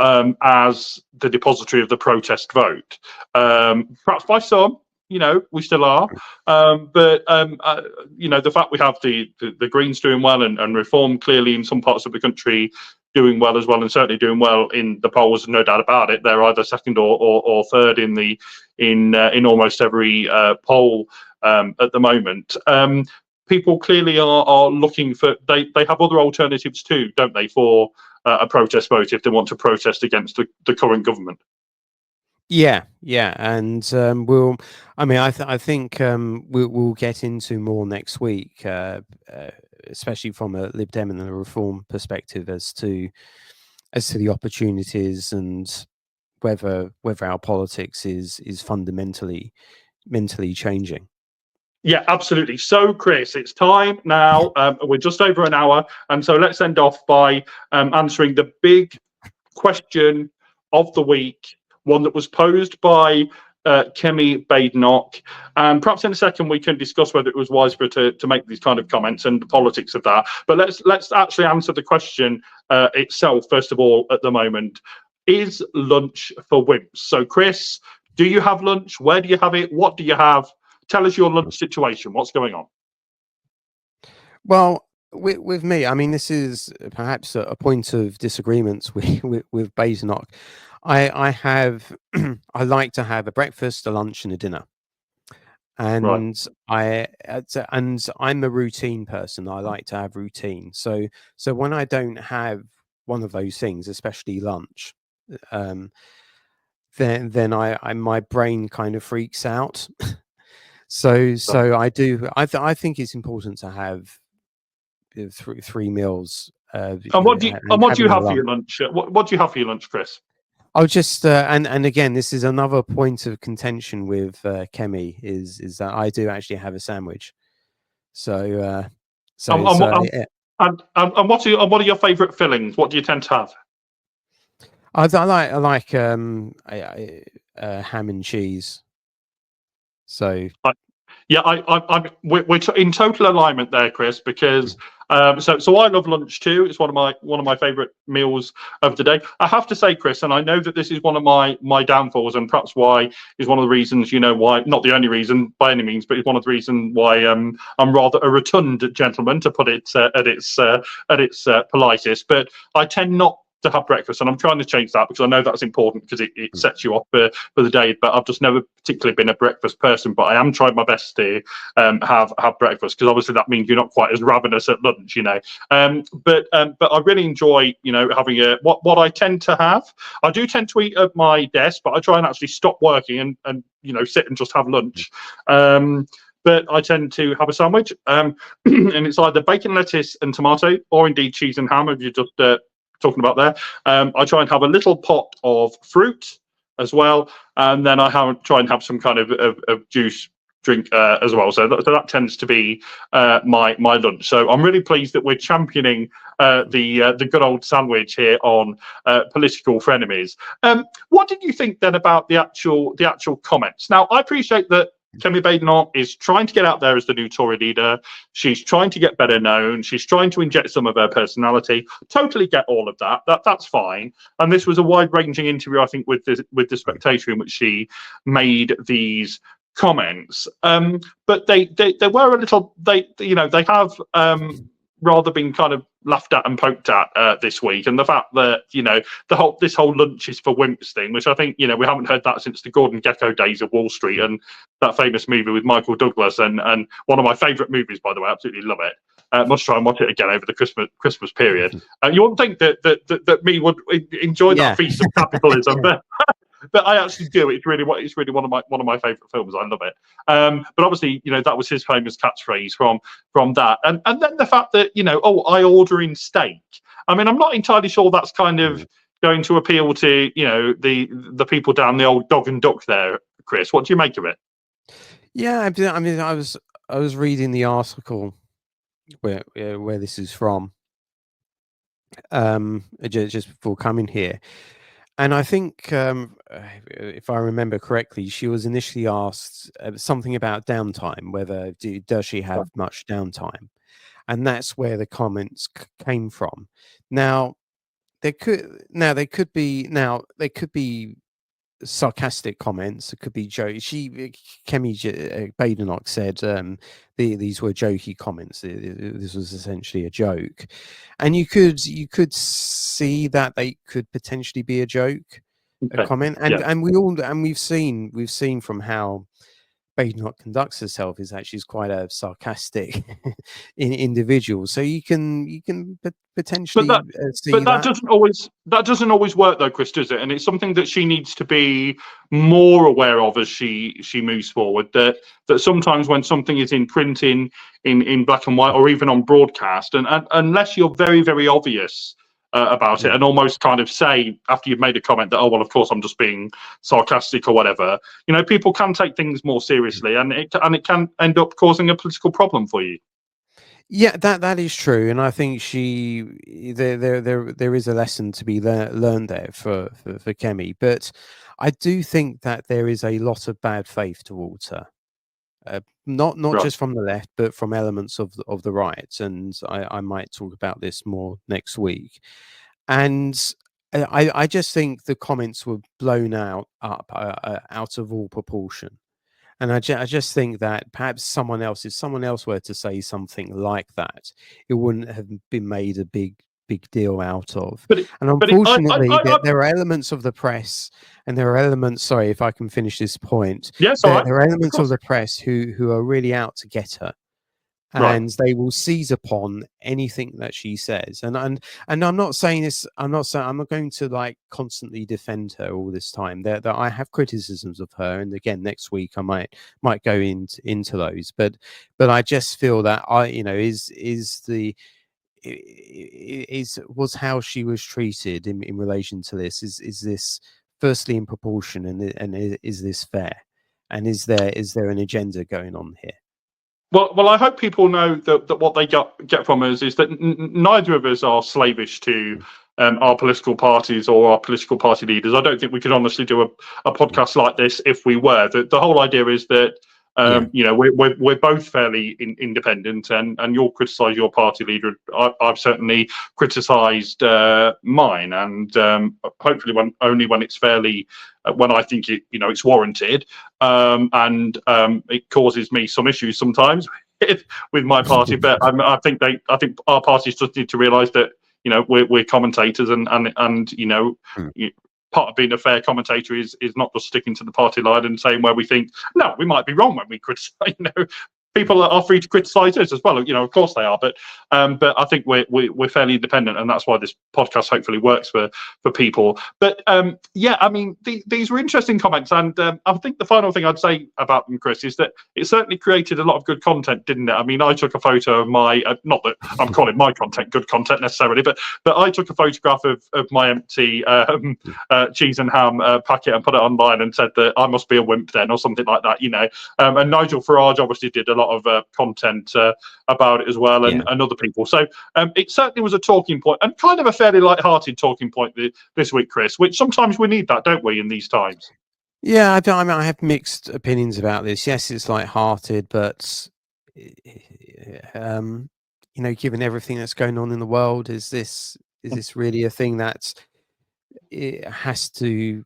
as the depository of the protest vote. Perhaps by some, we still are, but the fact we have the Greens doing well and Reform clearly in some parts of the country doing well as well, and certainly doing well in the polls, no doubt about it. They're either second or third in almost every poll at the moment. People clearly are looking for, they have other alternatives too, don't they, for a protest vote if they want to protest against the current government. Yeah, and I think we'll get into more next week, especially from a Lib Dem and a Reform perspective, as to the opportunities and whether our politics is fundamentally changing. Yeah, absolutely. So, Chris, it's time now. We're just over an hour, and so let's end off by answering the big question of the week, one that was posed by Kemi Badenoch, and perhaps in a second we can discuss whether it was wise for her to make these kind of comments and the politics of that. But let's actually answer the question itself first of all. At the moment, is lunch for wimps? So, Chris, do you have lunch? Where do you have it? What do you have? Tell us your lunch situation. What's going on? Well, with me, I mean, this is perhaps a point of disagreement with Badenoch. I have I like to have a breakfast, a lunch, and a dinner, and I'm a routine person. I like to have routine. So when I don't have one of those things, especially lunch, then my brain kind of freaks out. So I do. I think it's important to have three meals. And what do you having a have for lunch. your lunch? What do you have for your lunch, Chris? I'll just and again, this is another point of contention with Kemi is that I do actually have a sandwich. So And, yeah. and what are your favourite fillings? What do you tend to have? I like ham and cheese. So Yeah, we're in total alignment there, Chris, because so I love lunch too. It's one of my favourite meals of the day. I have to say, Chris, and I know that this is one of my downfalls, and perhaps why is one of the reasons, why, not the only reason by any means, but it's one of the reasons why I'm rather a rotund gentleman, to put it at its politest. But I tend not to have breakfast, and I'm trying to change that because I know that's important because it sets you up for the day. But I've just never particularly been a breakfast person, but I am trying my best to have breakfast, because obviously that means you're not quite as ravenous at lunch, but I really enjoy having what I tend to have. I do tend to eat at my desk, but I try and actually stop working and sit and just have lunch. But I tend to have a sandwich, and it's either bacon, lettuce and tomato, or indeed cheese and ham, if you just talking about there. I try and have a little pot of fruit as well, and then I try and have some kind of juice drink as well. So that tends to be my lunch. So I'm really pleased that we're championing the good old sandwich here on Political Frenemies. What did you think then about the actual comments? Now, I appreciate that Kemi Badenoch is trying to get out there as the new Tory leader. She's trying to get better known. She's trying to inject some of her personality. Totally get all of that. That's fine. And this was a wide-ranging interview, I think, with the Spectator, in which she made these comments. But they were a little. They have rather been kind of laughed at and poked at this week, and the fact that this whole lunch is for Wimps thing, which I think we haven't heard that since the Gordon Gekko days of Wall Street and that famous movie with Michael Douglas, and one of my favourite movies, by the way. Absolutely love it. Must try and watch it again over the Christmas period. You wouldn't think that me would enjoy that feast of capitalism, but I actually do. It's really one of my favourite films. I love it. But obviously, that was his famous catchphrase from that, and then the fact that I order in steak. I mean, I'm not entirely sure that's kind of going to appeal to the people down the old Dog and Duck there, Chris. What do you make of it? Yeah, I mean, I was reading the article where this is from, just before coming here. And I think, if I remember correctly, she was initially asked something about downtime, whether does she have much downtime, and that's where the comments came from. Now, there could be sarcastic comments. It could be joke. Kemi Badenoch said these were jokey comments. This was essentially a joke, and you could see that they could potentially be a joke, a comment. And we've seen from how Badenoch conducts herself is that she's quite a sarcastic individual. So you can potentially see but that doesn't always work though, Chris, does it? And it's something that she needs to be more aware of as she moves forward. That sometimes when something is in print in black and white, or even on broadcast, and unless you're very, very obvious about it, and almost kind of say after you've made a comment that, oh well, of course I'm just being sarcastic or whatever, people can take things more seriously, and it can end up causing a political problem for you. Yeah, that is true, and I think there is a lesson to be learned there for Kemi. But I do think that there is a lot of bad faith towards her, not Right. just from the left, but from elements of the right. And I might talk about this more next week. And I just think the comments were blown out of all proportion. And I just think that perhaps if someone else were to say something like that, it wouldn't have been made a big deal out of. And unfortunately, there are elements of the press, and there are elements. Sorry, if I can finish this point. Yes, there are elements of the press who are really out to get her. And they will seize upon anything that she says. And I'm not saying this. I'm not going to like constantly defend her all this time. That I have criticisms of her, and again next week I might go into those. But I just feel that is the was how she was treated in relation to this. Is this firstly in proportion, and is this fair? And is there an agenda going on here? Well, I hope people know that what they get from us is that neither of us are slavish to our political parties or our political party leaders. I don't think we could honestly do a podcast like this if we were. The whole idea is that we're both fairly independent, and you'll criticise your party leader. I've certainly criticised mine, and hopefully only when it's fairly. When I think it's warranted, and it causes me some issues sometimes with my party. But I think our parties just need to realise that we're commentators, and part of being a fair commentator is not just sticking to the party line and saying where we think no, we might be wrong when we criticise. People are free to criticise us as well. Of course they are, but I think we're fairly independent, and that's why this podcast hopefully works for people. But these were interesting comments, and I think the final thing I'd say about them, Chris, is that it certainly created a lot of good content, didn't it? I mean, I took a photo of my not that I'm calling my content good content necessarily, but I took a photograph of my empty cheese and ham packet and put it online and said that I must be a wimp then, or something like that, and Nigel Farage obviously did a lot of content about it as well, and other people. So it certainly was a talking point, and kind of a fairly light-hearted talking point this week, Chris, which sometimes we need that, don't we, in these times? Yeah, I have mixed opinions about this. Yes, it's light-hearted, but given everything that's going on in the world, is this really a thing that it has to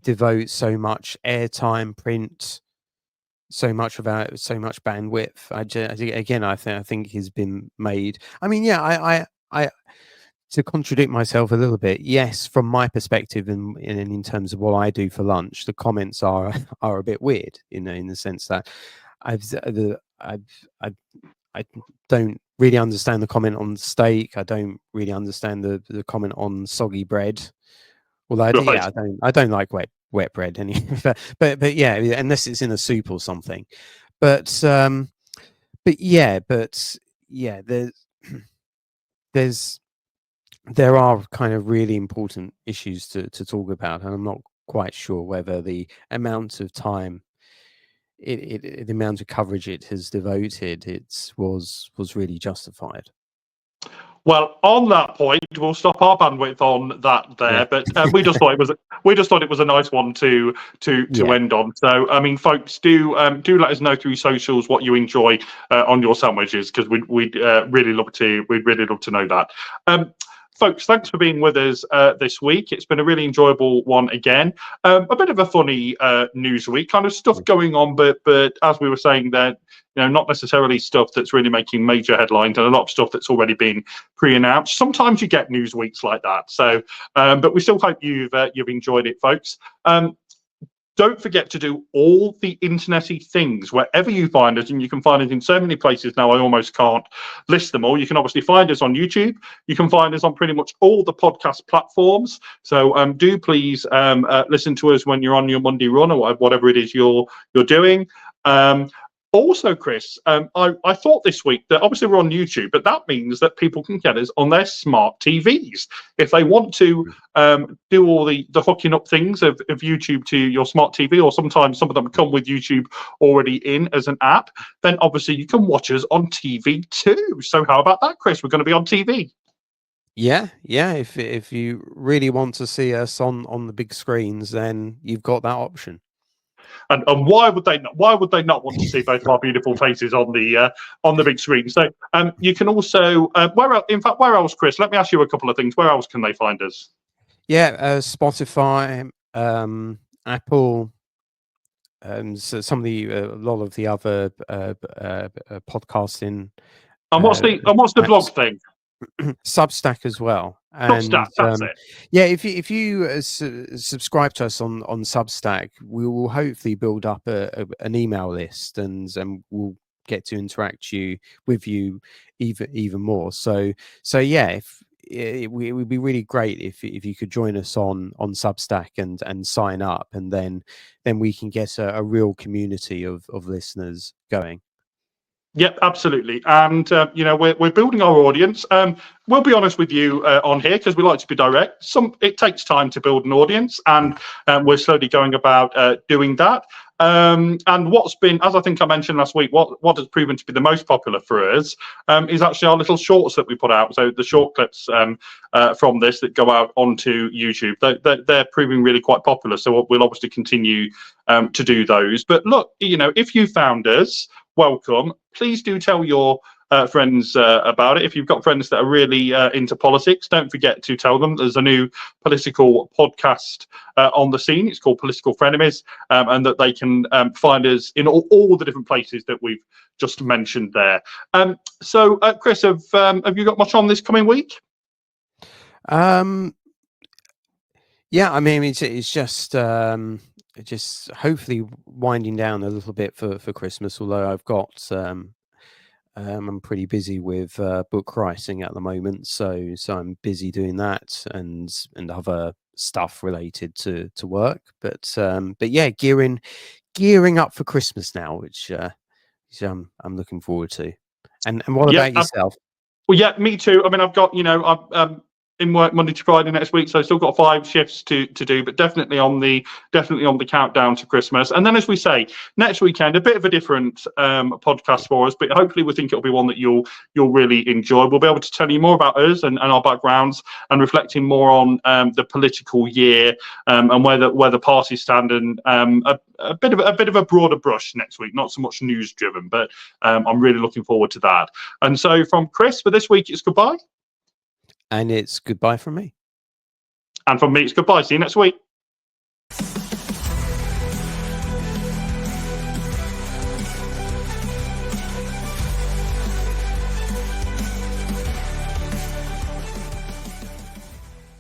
devote so much airtime, print, so much bandwidth? I think has been made. I mean, I to contradict myself a little bit, yes, from my perspective, and in terms of what I do for lunch, the comments are a bit weird, in the sense that I don't really understand the comment on steak. I don't really understand the comment on soggy bread. Although I don't like wet bread anyway. but yeah, unless it's in a soup or something. But there are kind of really important issues to talk about, and I'm not quite sure whether the amount of time the amount of coverage it has devoted was really justified. Well, on that point, we'll stop our bandwidth on that there. Yeah. But we just thought it was a nice one to end on. So, I mean, folks, do let us know through socials what you enjoy on your sandwiches, because we'd really love to know that. Folks, thanks for being with us this week. It's been a really enjoyable one again. A bit of a funny news week, kind of stuff going on, but as we were saying there, not necessarily stuff that's really making major headlines, and a lot of stuff that's already been pre-announced. Sometimes you get news weeks like that. So, but we still hope you've enjoyed it, folks. Don't forget to do all the internety things wherever you find us, and you can find us in so many places now I almost can't list them all. You can obviously find us on YouTube. You can find us on pretty much all the podcast platforms. So do please listen to us when you're on your Monday run or whatever it is you're doing. Also, Chris, I thought this week that obviously we're on YouTube, but that means that people can get us on their smart TVs. If they want to do all the hooking up things of YouTube to your smart TV, or sometimes some of them come with YouTube already in as an app, then obviously you can watch us on TV too. So how about that, Chris? We're going to be on TV. Yeah. If you really want to see us on the big screens, then you've got that option. And why would they not? Why would they not want to see both of our beautiful faces on the big screen? So you can also where else, Chris? Let me ask you a couple of things. Where else can they find us? Yeah, Spotify, Apple, so a lot of the other podcasting. And what's the blog thing? Substack as well. And that's it. Yeah, if you subscribe to us on Substack, we will hopefully build up an email list, and we'll get to interact with you even more. So yeah, it would be really great if you could join us on Substack and sign up, and then we can get a real community of listeners going. Yep, absolutely. And, we're building our audience. We'll be honest with you on here because we like to be direct. It takes time to build an audience, and we're slowly going about doing that. And what's been, as I think I mentioned last week, what has proven to be the most popular for us is actually our little shorts that we put out. So the short clips from this that go out onto YouTube, they're proving really quite popular. So we'll obviously continue to do those. But look, if you found us, welcome. Please do tell your friends about it. If you've got friends that are really into politics, don't forget to tell them there's a new political podcast on the scene. It's called Political Frenemies, and that they can find us in all the different places that we've just mentioned there. So, Chris, have you got much on this coming week? Yeah, I mean, it's just hopefully winding down a little bit for Christmas. Although I've got I'm pretty busy with book writing at the moment, so I'm busy doing that and other stuff related to work. But yeah, gearing up for Christmas now, which I'm looking forward to. And what about yourself? Well, yeah, me too. I mean, I've got I'm in work Monday to Friday next week, so I've still got 5 shifts to do, but definitely on the countdown to Christmas. And then, as we say, next weekend, a bit of a different podcast for us, but hopefully we think it'll be one that you'll really enjoy. We'll be able to tell you more about us and our backgrounds, and reflecting more on the political year and where the parties stand, and a bit of a broader brush next week, not so much news driven, but I'm really looking forward to that. And so from Chris, for this week, it's goodbye. And it's goodbye from me. And from me, it's goodbye. See you next week.